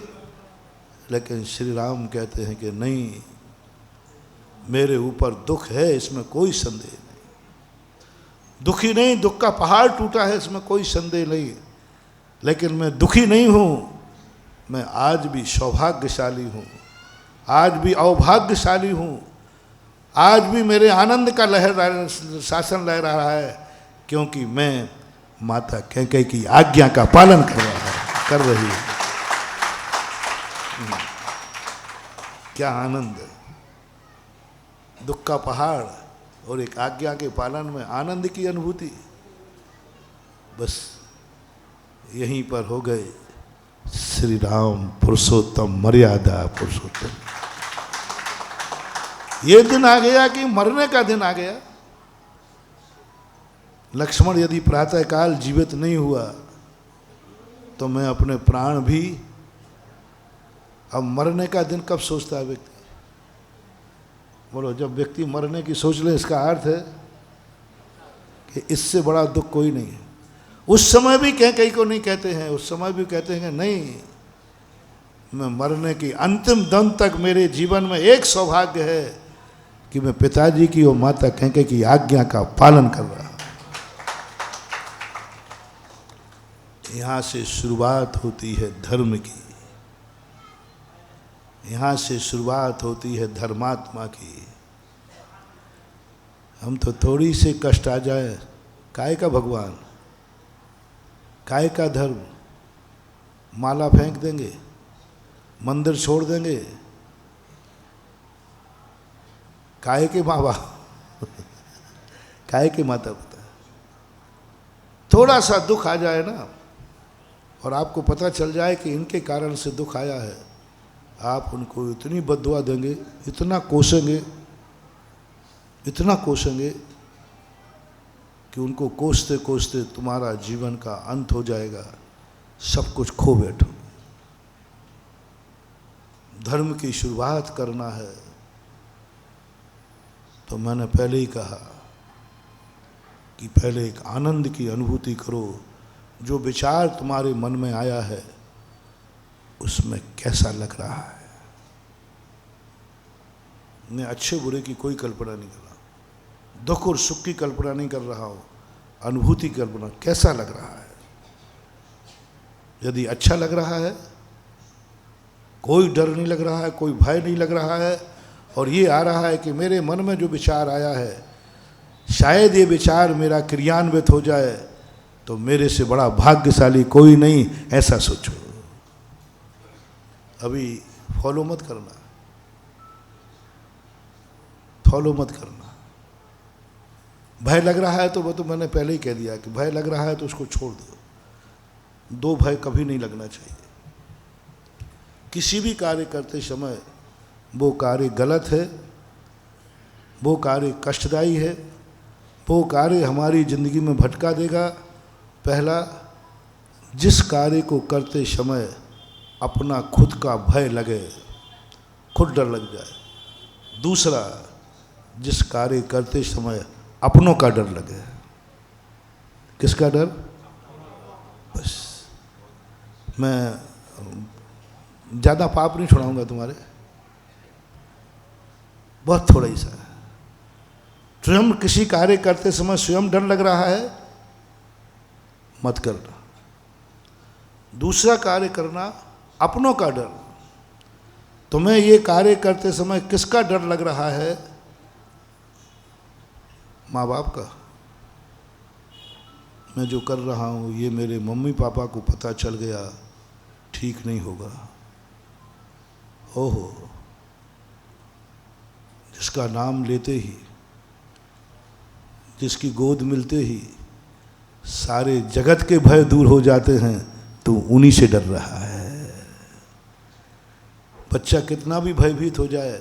लेकिन श्री राम कहते हैं कि नहीं, मेरे ऊपर दुख है, इसमें कोई संदेह नहीं। दुखी नहीं, दुख का पहाड़ टूटा है, इसमें कोई संदेह नहीं, लेकिन मैं दुखी नहीं हूँ। मैं आज भी सौभाग्यशाली हूँ, आज भी अवभाग्यशाली हूँ, आज भी मेरे आनंद का लहर शासन लहर रहा है, क्योंकि मैं माता कैकेयी की आज्ञा का पालन कर रही हूँ। क्या आनंद है, दुख का पहाड़ और एक आज्ञा के पालन में आनंद की अनुभूति। बस यहीं पर हो गए श्री राम पुरुषोत्तम, मर्यादा पुरुषोत्तम। ये दिन आ गया कि मरने का दिन आ गया। लक्ष्मण यदि प्रातःकाल जीवित नहीं हुआ तो मैं अपने प्राण भी, अब मरने का दिन कब सोचता है व्यक्ति? बोलो, जब व्यक्ति मरने की सोच ले, इसका अर्थ है कि इससे बड़ा दुख कोई नहीं है। उस समय भी कैकेयी को नहीं कहते हैं, उस समय भी कहते हैं कि नहीं, मैं मरने की अंतिम दम तक मेरे जीवन में एक सौभाग्य है कि मैं पिताजी की और माता कैकेयी की आज्ञा का पालन कर रहा। यहाँ से शुरुआत होती है धर्म की, यहाँ से शुरुआत होती है धर्मात्मा की। हम तो थोड़ी से कष्ट आ जाए, काय का भगवान, काय का धर्म, माला फेंक देंगे, मंदिर छोड़ देंगे। काहे के माँ बाप, काहे के माता पिता। थोड़ा सा दुख आ जाए ना और आपको पता चल जाए कि इनके कारण से दुख आया है, आप उनको इतनी बद्दुआ देंगे, इतना कोसेंगे, इतना कोसेंगे कि उनको कोसते कोसते तुम्हारा जीवन का अंत हो जाएगा, सब कुछ खो बैठो। धर्म की शुरुआत करना है तो मैंने पहले ही कहा कि पहले एक आनंद की अनुभूति करो। जो विचार तुम्हारे मन में आया है उसमें कैसा लग रहा है। मैं अच्छे बुरे की कोई कल्पना नहीं कर रहा, दुख और सुख की कल्पना नहीं कर रहा हूँ, अनुभूति की कल्पना, कैसा लग रहा है। यदि अच्छा लग रहा है, कोई डर नहीं लग रहा है, कोई भय नहीं लग रहा है, और ये आ रहा है कि मेरे मन में जो विचार आया है शायद ये विचार मेरा क्रियान्वित हो जाए, तो मेरे से बड़ा भाग्यशाली कोई नहीं, ऐसा सोचो। अभी फॉलो मत करना, फॉलो मत करना। भय लग रहा है तो वो तो मैंने पहले ही कह दिया कि भय लग रहा है तो उसको छोड़ दो। दो भय कभी नहीं लगना चाहिए। किसी भी कार्य करते समय वो कार्य गलत है, वो कार्य कष्टदायी है, वो कार्य हमारी ज़िंदगी में भटका देगा। पहला, जिस कार्य को करते समय अपना खुद का भय लगे, खुद डर लग जाए। दूसरा, जिस कार्य करते समय अपनों का डर लगे। किसका डर? बस मैं ज़्यादा पाप नहीं छुड़ाऊंगा तुम्हारे, बहुत थोड़ा ही सा। स्वयं किसी कार्य करते समय स्वयं डर लग रहा है, मत करना। दूसरा कार्य करना, अपनों का डर। तुम्हें ये कार्य करते समय किसका डर लग रहा है? माँ बाप का। मैं जो कर रहा हूँ ये मेरे मम्मी पापा को पता चल गया, ठीक नहीं होगा। ओहो, जिसका नाम लेते ही, जिसकी गोद मिलते ही सारे जगत के भय दूर हो जाते हैं, तो उन्हीं से डर रहा है। बच्चा कितना भी भयभीत हो जाए,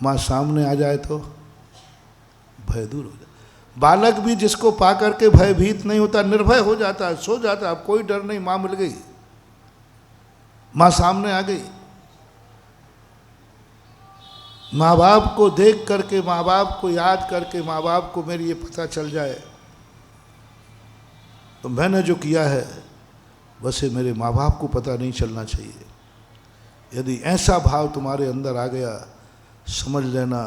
माँ सामने आ जाए तो भय दूर हो जाए। बालक भी जिसको पा करके भयभीत नहीं होता, निर्भय हो जाता है, सो जाता है, अब कोई डर नहीं, माँ मिल गई, माँ सामने आ गई। माँ बाप को देख करके, माँ बाप को याद करके, माँ बाप को मेरी ये पता चल जाए तो मैंने जो किया है वैसे मेरे माँ बाप को पता नहीं चलना चाहिए। यदि ऐसा भाव तुम्हारे अंदर आ गया, समझ लेना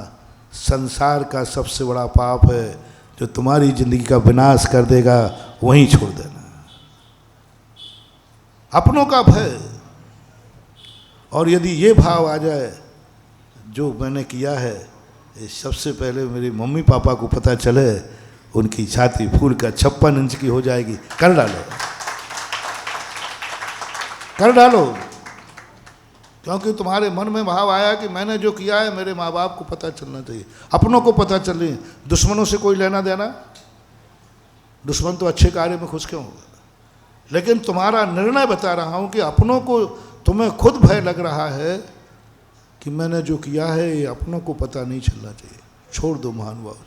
संसार का सबसे बड़ा पाप है जो तुम्हारी जिंदगी का विनाश कर देगा, वहीं छोड़ देना। अपनों का भय। और यदि ये भाव आ जाए, जो मैंने किया है ये सबसे पहले मेरे मम्मी पापा को पता चले, उनकी छाती फूल कर 56 इंच की हो जाएगी, कर डालो, कर डालो। क्योंकि तुम्हारे मन में भाव आया कि मैंने जो किया है मेरे माँ बाप को पता चलना चाहिए, अपनों को पता चलने। दुश्मनों से कोई लेना देना, दुश्मन तो अच्छे कार्य में खुश क्यों होगा। लेकिन तुम्हारा निर्णय बता रहा हूँ कि अपनों को, तुम्हें खुद भय लग रहा है कि मैंने जो किया है ये अपनों को पता नहीं चलना चाहिए, छोड़ दो महानुभाव।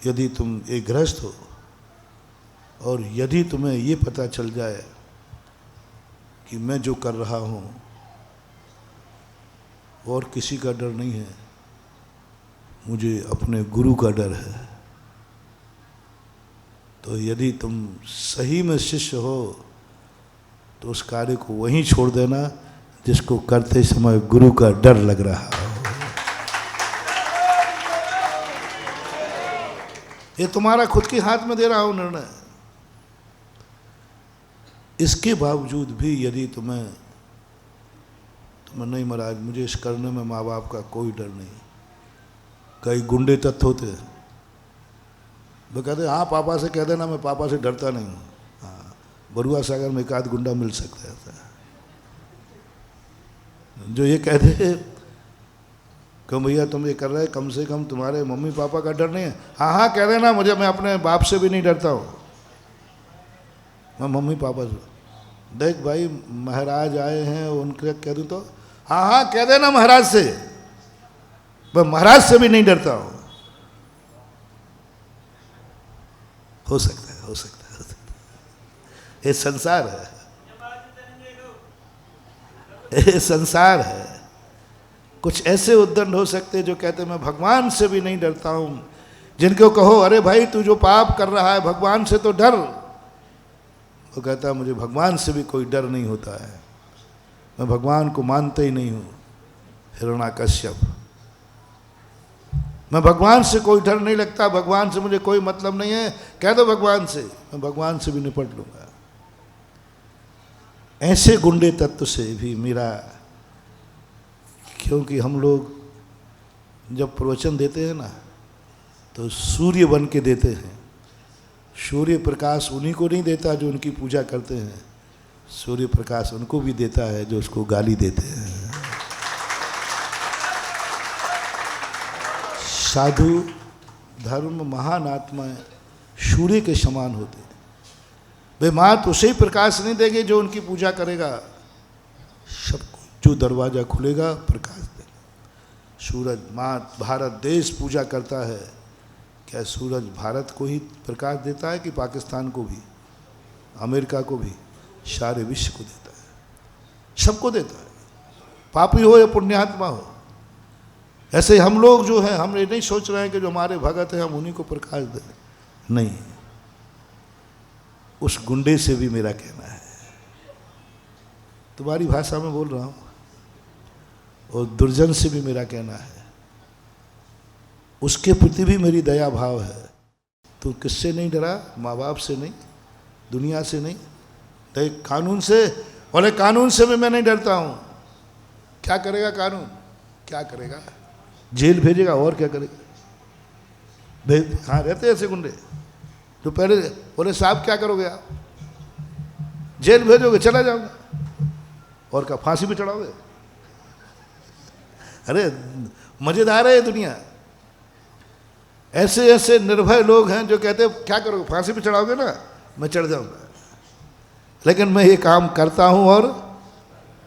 यदि तुम एक गृहस्थ हो और यदि तुम्हें ये पता चल जाए कि मैं जो कर रहा हूँ और किसी का डर नहीं है, मुझे अपने गुरु का डर है, तो यदि तुम सही में शिष्य हो तो उस कार्य को वहीं छोड़ देना जिसको करते समय गुरु का डर लग रहा हो। ये तुम्हारा खुद के हाथ में दे रहा हूं निर्णय। इसके बावजूद भी यदि तुम्हें नहीं महाराज मुझे इस करने में माँ बाप का कोई डर नहीं, कई गुंडे तत्व होते वो कहते हाँ पापा से कह देना, मैं पापा से डरता नहीं हूँ। हाँ, बरुआ सागर में एक आध गुंडा मिल सकता है जो ये कहते क्यों भैया तुम ये कर रहे, कम से कम तुम्हारे मम्मी पापा का डर नहीं है? हाँ हाँ कह देना मुझे, मैं अपने बाप से भी नहीं डरता हूँ, मैं मम्मी पापा से। देख भाई महाराज आए हैं, उनके कह दूँ तो हाँ हाँ कह देना महाराज से, मैं महाराज से भी नहीं डरता हूँ। हो सकता है, हो सकता है, हो सकता है। ये संसार है, ये संसार है। कुछ ऐसे उद्दंड हो सकते जो कहते मैं भगवान से भी नहीं डरता हूं। जिनको कहो अरे भाई तू जो पाप कर रहा है भगवान से तो डर, वो कहता है मुझे भगवान से भी कोई डर नहीं होता है, मैं भगवान को मानता ही नहीं हूं। हिरण्याकश्यप, मैं भगवान से कोई डर नहीं लगता, भगवान से मुझे कोई मतलब नहीं है, कह दो भगवान से, मैं भगवान से भी निपट लूंगा। ऐसे गुंडे तत्व से भी मेरा, क्योंकि हम लोग जब प्रवचन देते हैं ना तो सूर्य बन के देते हैं। सूर्य प्रकाश उन्हीं को नहीं देता जो उनकी पूजा करते हैं, सूर्य प्रकाश उनको भी देता है जो उसको गाली देते हैं। साधु धर्म महान आत्माएं सूर्य के समान होते हैं। वे मात उसे ही प्रकाश नहीं देंगे जो उनकी पूजा करेगा, सबको जो दरवाज़ा खुलेगा प्रकाश देगा। सूरज मात भारत देश पूजा करता है, क्या सूरज भारत को ही प्रकाश देता है कि पाकिस्तान को भी, अमेरिका को भी, सारे विश्व को देता है, सबको देता है, पापी हो या पुण्यात्मा हो। ऐसे हम लोग जो हैं, हम ये नहीं सोच रहे हैं कि जो हमारे भगत हैं हम उन्हीं को प्रकाश दें, नहीं। उस गुंडे से भी मेरा कहना है, तुम्हारी भाषा में बोल रहा हूँ, और दुर्जन से भी मेरा कहना है, उसके प्रति भी मेरी दया भाव है। तू किससे नहीं डरा? माँ बाप से नहीं, दुनिया से नहीं, देख कानून से, बोले कानून से भी मैं नहीं डरता हूँ। क्या करेगा कानून? क्या करेगा? जेल भेजेगा, और क्या करेगा? भेज, हाँ रहते ऐसे गुंडे तो पहले बोले साहब क्या करोगे आप? जेल भेजोगे, चला जाऊंगा, और क्या फांसी भी चढ़ाओगे? अरे मजेदार है ये दुनिया। ऐसे ऐसे निर्भय लोग हैं जो कहते हैं क्या करोगे, फांसी भी चढ़ाओगे ना, मैं चढ़ जाऊंगा, लेकिन मैं ये काम करता हूं और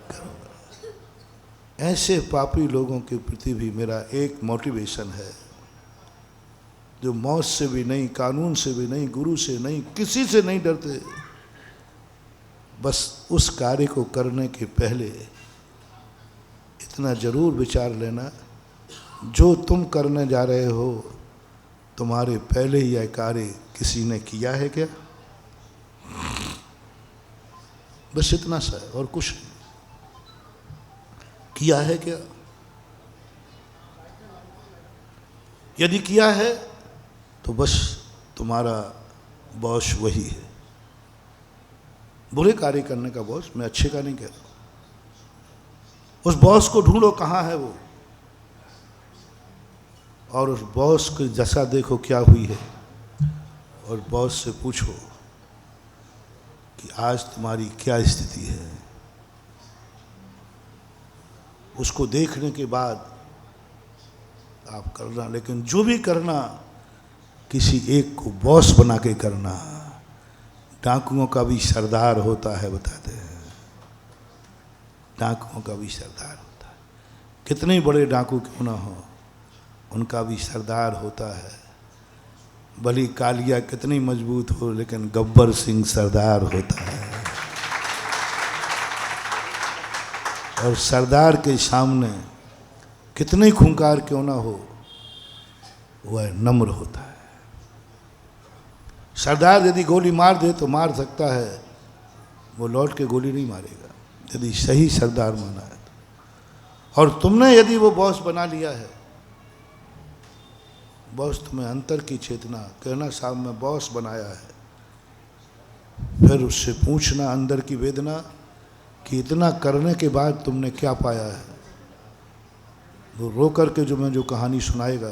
करूंगा। ऐसे पापी लोगों के प्रति भी मेरा एक मोटिवेशन है, जो मौत से भी नहीं, कानून से भी नहीं, गुरु से नहीं, किसी से नहीं डरते। बस उस कार्य को करने के पहले इतना जरूर विचार लेना, जो तुम करने जा रहे हो तुम्हारे पहले यह कार्य किसी ने किया है क्या? बस इतना सा है, और कुछ नहीं। किया है क्या? यदि किया है तो बस तुम्हारा बॉस वही है। बुरे कार्य करने का बॉस, मैं अच्छे का नहीं कह रहा। उस बॉस को ढूंढो कहाँ है वो, और उस बॉस की दशा देखो क्या हुई है, और बॉस से पूछो कि आज तुम्हारी क्या स्थिति है। उसको देखने के बाद आप करना, लेकिन जो भी करना किसी एक को बॉस बना के करना। डाकुओं का भी सरदार होता है, बताते हैं, डाकुओं का भी सरदार होता है। कितने बड़े डाकू क्यों ना हो, उनका भी सरदार होता है। भली कालिया कितनी मजबूत हो, लेकिन गब्बर सिंह सरदार होता है। और सरदार के सामने कितने खूंखार क्यों ना हो, वह नम्र होता है। सरदार यदि गोली मार दे तो मार सकता है, वो लौट के गोली नहीं मारेगा, यदि सही सरदार माना है तो। और तुमने यदि वो बॉस बना लिया है, बॉस तुम्हें अंतर की चेतना, कहना साहब मैं बॉस बनाया है, फिर उससे पूछना अंदर की वेदना कि इतना करने के बाद तुमने क्या पाया है। वो रो करके जो कहानी सुनाएगा,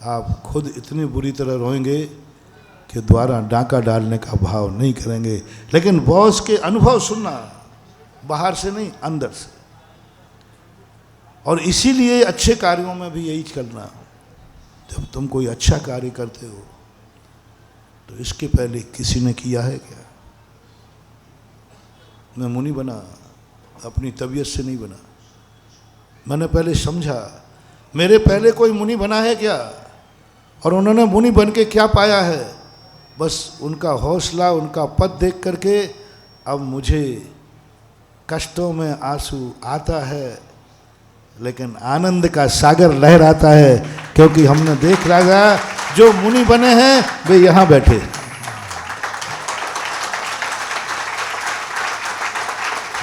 आप खुद इतनी बुरी तरह रोएंगे कि द्वारा डाका डालने का भाव नहीं करेंगे। लेकिन बॉस के अनुभव सुनना, बाहर से नहीं अंदर से। और इसीलिए अच्छे कार्यों में भी यही करना, जब तुम कोई अच्छा कार्य करते हो तो इसके पहले किसी ने किया है क्या? मैं मुनि बना, अपनी तबीयत से नहीं बना। मैंने पहले समझा मेरे पहले कोई मुनि बना है क्या, और उन्होंने मुनि बन के क्या पाया है। बस उनका हौसला, उनका पद देख करके अब मुझे कष्टों में आंसू आता है, लेकिन आनंद का सागर लहराता है, क्योंकि हमने देख रहा जो मुनि बने हैं वे यहाँ बैठे।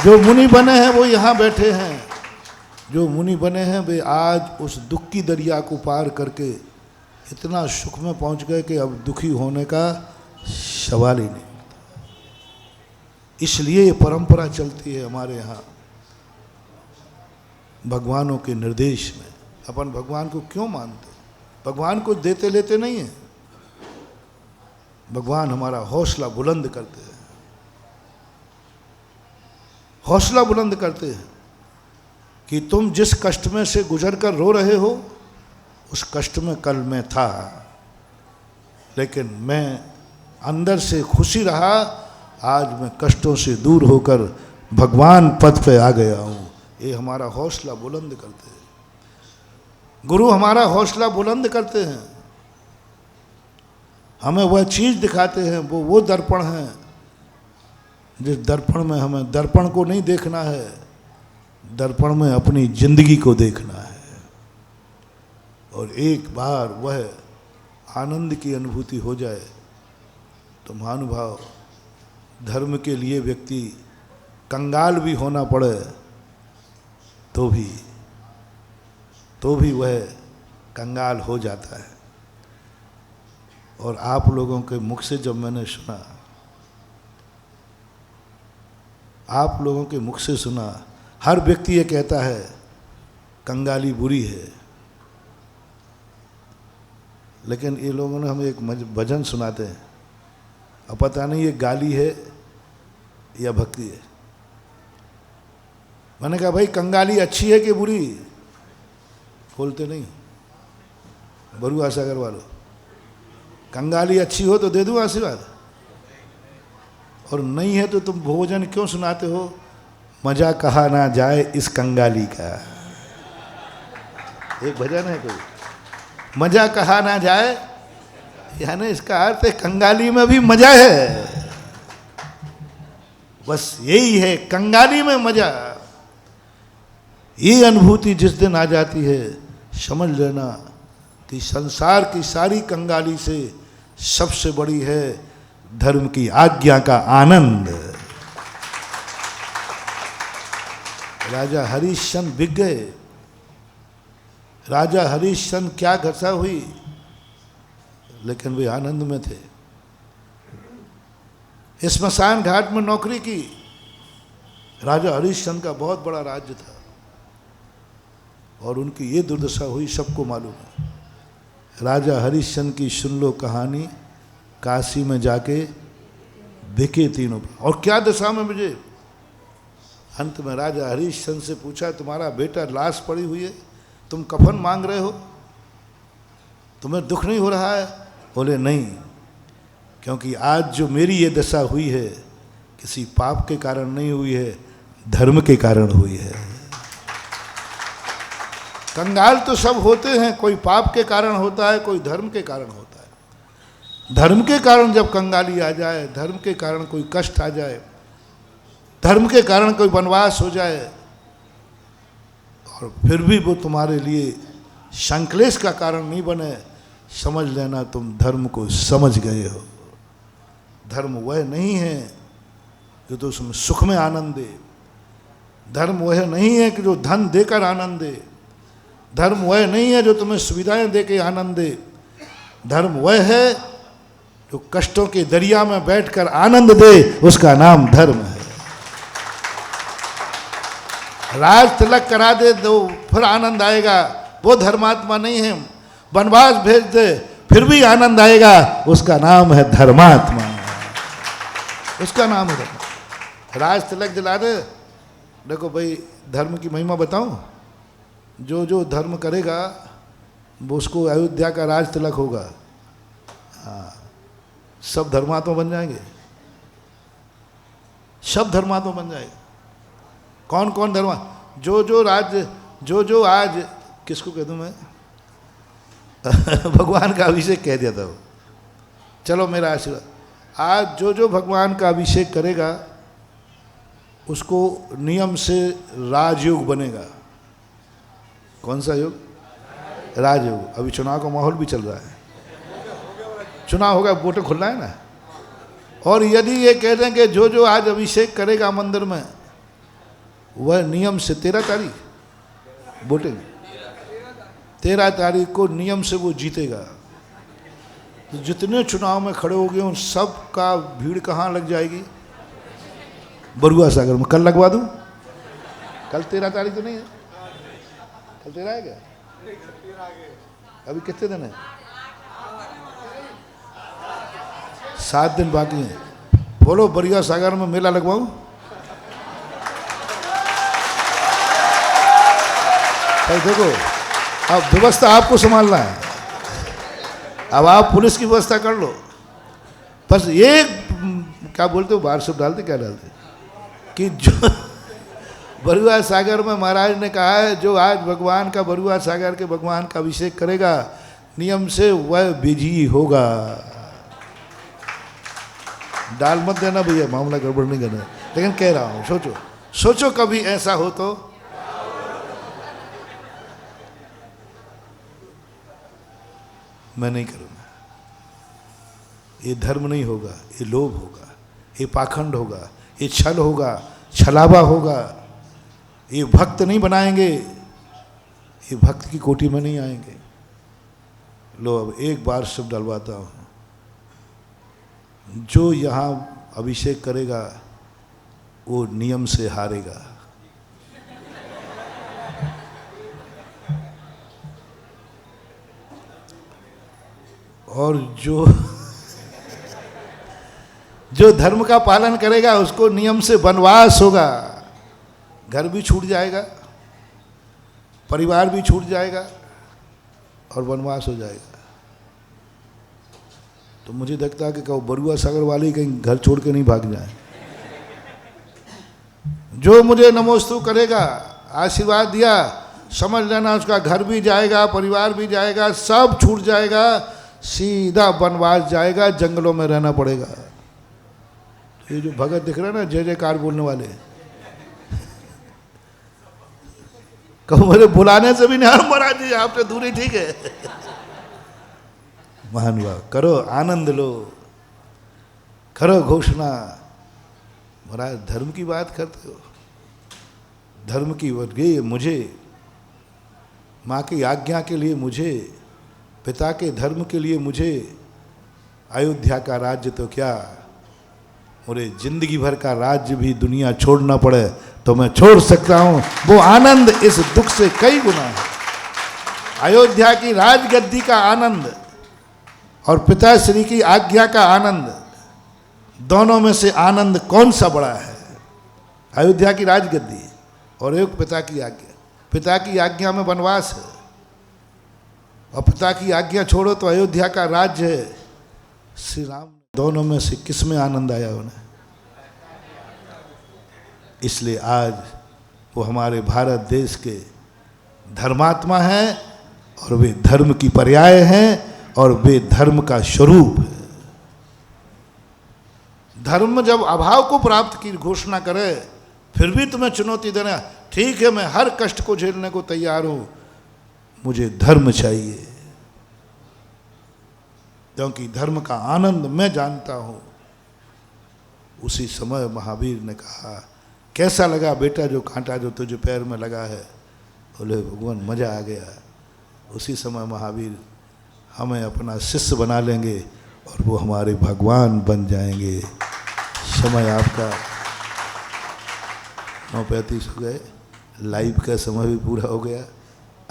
जो मुनि बने हैं वो यहाँ बैठे हैं। जो मुनि बने हैं वे आज उस दुख की दरिया को पार करके इतना सुख में पहुँच गए कि अब दुखी होने का सवाल ही नहीं। इसलिए ये परंपरा चलती है हमारे यहाँ भगवानों के निर्देश में। अपन भगवान को क्यों मानते? भगवान को देते लेते नहीं है। भगवान हमारा हौसला बुलंद करते हैं, हौसला बुलंद करते हैं कि तुम जिस कष्ट में से गुजर कर रो रहे हो, उस कष्ट में कल मैं था, लेकिन मैं अंदर से खुशी रहा। आज मैं कष्टों से दूर होकर भगवान पद पे आ गया हूँ। ये हमारा हौसला बुलंद करते हैं। गुरु हमारा हौसला बुलंद करते हैं, हमें वह चीज़ दिखाते हैं, वो दर्पण है जिस दर्पण में हमें दर्पण को नहीं देखना है, दर्पण में अपनी जिंदगी को देखना है। और एक बार वह आनंद की अनुभूति हो जाए तो महानुभाव, धर्म के लिए व्यक्ति कंगाल भी होना पड़े तो भी वह कंगाल हो जाता है। और आप लोगों के मुख से जब मैंने सुना, आप लोगों के मुख से सुना, हर व्यक्ति ये कहता है कंगाली बुरी है, लेकिन ये लोगों ने हमें एक भजन सुनाते हैं, अब पता नहीं ये गाली है या भक्ति है। मैंने कहा भाई कंगाली अच्छी है कि बुरी? बोलते नहीं। बरुआ सागर वालों, कंगाली अच्छी हो तो दे दूँ आशीर्वाद, और नहीं है तो तुम भोजन क्यों सुनाते हो? मजा कहा ना जाए इस कंगाली का। एक भजन है कोई, मजा कहा ना जाए, यानी इसका अर्थ है कंगाली में भी मजा है। बस यही है, कंगाली में मजा। ये अनुभूति जिस दिन आ जाती है, समझ लेना कि संसार की सारी कंगाली से सबसे बड़ी है धर्म की आज्ञा का आनंद। राजा हरिश्चंद्र बिक गए। राजा हरिश्चंद्र क्या घसा हुई, लेकिन वे आनंद में थे। स्मशान घाट में नौकरी की। राजा हरिश्चंद्र का बहुत बड़ा राज्य था और उनकी ये दुर्दशा हुई, सबको मालूम है। राजा हरिश्चंद्र की सुन लो कहानी, काशी में जाके बिके तीनों। और क्या दशा में मुझे, अंत में राजा हरिश्चंद्र से पूछा, तुम्हारा बेटा लाश पड़ी हुई है, तुम कफन मांग रहे हो, तुम्हें दुख नहीं हो रहा है? बोले नहीं, क्योंकि आज जो मेरी ये दशा हुई है किसी पाप के कारण नहीं हुई है, धर्म के कारण हुई है। कंगाल तो सब होते हैं, कोई पाप के कारण होता है, कोई धर्म के कारण होता है। धर्म के कारण जब कंगाली आ जाए, धर्म के कारण कोई कष्ट आ जाए, धर्म के कारण कोई वनवास हो जाए, और फिर भी वो तुम्हारे लिए संक्लेश का कारण नहीं बने, समझ लेना तुम धर्म को समझ गए हो। धर्म वह नहीं है जो तो उसमें सुख में आनंद दे। धर्म वह नहीं है कि जो धन देकर आनंद दे। धर्म वह नहीं है जो तुम्हें सुविधाएं दे के आनंद दे। धर्म वह है जो कष्टों के दरिया में बैठकर आनंद दे, उसका नाम धर्म है। राज तिलक करा दे दो फिर आनंद आएगा, वो धर्मात्मा नहीं है। वनवास भेज दे फिर भी आनंद आएगा, उसका नाम है धर्मात्मा, उसका नाम है धर्म। राज तिलक दिला दे, देखो भाई धर्म की महिमा बताऊं, जो जो धर्म करेगा वो उसको अयोध्या का राज तिलक होगा। हाँ, सब धर्मात्मा बन जाएंगे, सब धर्मात्मा बन जाएंगे। कौन कौन धर्मा, जो जो आज किसको कह दूं मैं भगवान का अभिषेक कह दिया था वो, चलो मेरा आशीर्वाद। आज जो जो भगवान का अभिषेक करेगा उसको नियम से राजयोग बनेगा। कौन सा योग? राजयोग। अभी चुनाव का माहौल भी चल रहा है, चुनाव होगा, वोटें खुलना है ना। और यदि ये कह दें कि जो जो आज अभिषेक करेगा मंदिर में वह नियम से 13 तारीख वोटिंग, 13 तारीख को नियम से वो जीतेगा, तो जितने चुनाव में खड़े हो गए उन सब का भीड़ कहाँ लग जाएगी? बरुआ सागर में। कल लगवा दूं? कल 13 तारीख तो नहीं है, कल 13 है क्या? अभी कितने दिन है? 7 दिन बाकी हैं। बोलो बरुआ सागर में मेला लगवाऊं? भाई देखो, अब व्यवस्था आपको संभालना है, अब आप पुलिस की व्यवस्था कर लो। बस एक क्या बोलते हो, बाहर सब डालते, क्या डालते कि जो बरुआ सागर में महाराज ने कहा है जो आज भगवान का, बरुआ सागर के भगवान का अभिषेक करेगा नियम से वह विजयी होगा। डाल मत देना भैया, मामला गड़बड़ नहीं करना, लेकिन कह रहा हूँ सोचो, सोचो कभी ऐसा हो तो। मैं नहीं करूँगा, ये धर्म नहीं होगा, ये लोभ होगा, ये पाखंड होगा, ये छल होगा, छलावा होगा, ये भक्त नहीं बनाएंगे, ये भक्त की कोटि में नहीं आएंगे। लो अब एक बार शब्द डलवाता हूँ, जो यहाँ अभिषेक करेगा वो नियम से हारेगा। और जो धर्म का पालन करेगा उसको नियम से वनवास होगा। घर भी छूट जाएगा, परिवार भी छूट जाएगा और वनवास हो जाएगा। तो मुझे लगता है कि कहो बरुआ सागर वाले कहीं घर छोड़ के नहीं भाग जाए। जो मुझे नमोस्तु करेगा, आशीर्वाद दिया, समझ लेना उसका घर भी जाएगा, परिवार भी जाएगा, सब छूट जाएगा, सीधा वनवास जाएगा, जंगलों में रहना पड़ेगा। तो ये जो भगत दिख रहा है ना, जय जयकार बोलने वाले, कहो मेरे बुलाने से भी नहीं, हाँ महाराज जी आपसे दूरी ठीक है। महान हुआ, करो आनंद लो, करो घोषणा। महाराज धर्म की बात करते हो, धर्म की वर्गे मुझे, माँ की आज्ञा के लिए मुझे, पिता के धर्म के लिए मुझे अयोध्या का राज्य तो क्या, मुझे जिंदगी भर का राज्य भी दुनिया छोड़ना पड़े तो मैं छोड़ सकता हूँ। वो आनंद इस दुख से कई गुना है। अयोध्या की राजगद्दी का आनंद और पिताश्री की आज्ञा का आनंद, दोनों में से आनंद कौन सा बड़ा है? अयोध्या की राजगद्दी और एक पिता की आज्ञा। पिता की आज्ञा में वनवास है और पिता की आज्ञा छोड़ो तो अयोध्या का राज्य है। श्री राम, दोनों में से किस में आनंद आया उन्हें? इसलिए आज वो हमारे भारत देश के धर्मात्मा हैं और वे धर्म की पर्याय हैं और वे धर्म का स्वरूप है। धर्म जब अभाव को प्राप्त की घोषणा करे फिर भी तुम्हें चुनौती देना, ठीक है मैं हर कष्ट को झेलने को तैयार हूं, मुझे धर्म चाहिए, क्योंकि धर्म का आनंद मैं जानता हूं। उसी समय महावीर ने कहा, कैसा लगा बेटा जो कांटा जो तुझे पैर में लगा है? बोले भगवान मजा आ गया। उसी समय महावीर हमें अपना शिष्य बना लेंगे और वो हमारे भगवान बन जाएंगे। समय आपका 9:35 हो गए, लाइव का समय भी पूरा हो गया,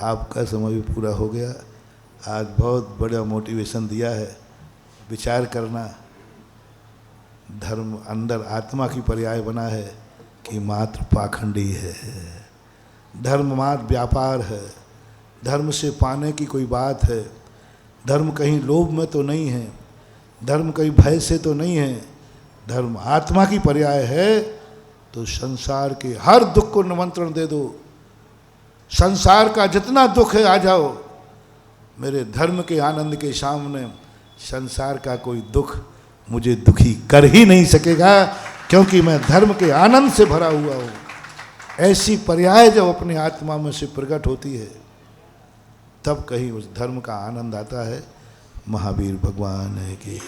आपका समय भी पूरा हो गया। आज बहुत बड़ा मोटिवेशन दिया है, विचार करना। धर्म अंदर आत्मा की पर्याय बना है कि मात्र पाखंडी है, धर्म मात्र व्यापार है, धर्म से पाने की कोई बात है, धर्म कहीं लोभ में तो नहीं है, धर्म कहीं भय से तो नहीं है, धर्म आत्मा की पर्याय है। तो संसार के हर दुख को निमंत्रण दे दो, संसार का जितना दुख है आ जाओ मेरे धर्म के आनंद के सामने। संसार का कोई दुख मुझे दुखी कर ही नहीं सकेगा, क्योंकि मैं धर्म के आनंद से भरा हुआ हूँ। ऐसी पर्याय जब अपनी आत्मा में से प्रकट होती है तब कहीं उस धर्म का आनंद आता है। महावीर भगवान है कि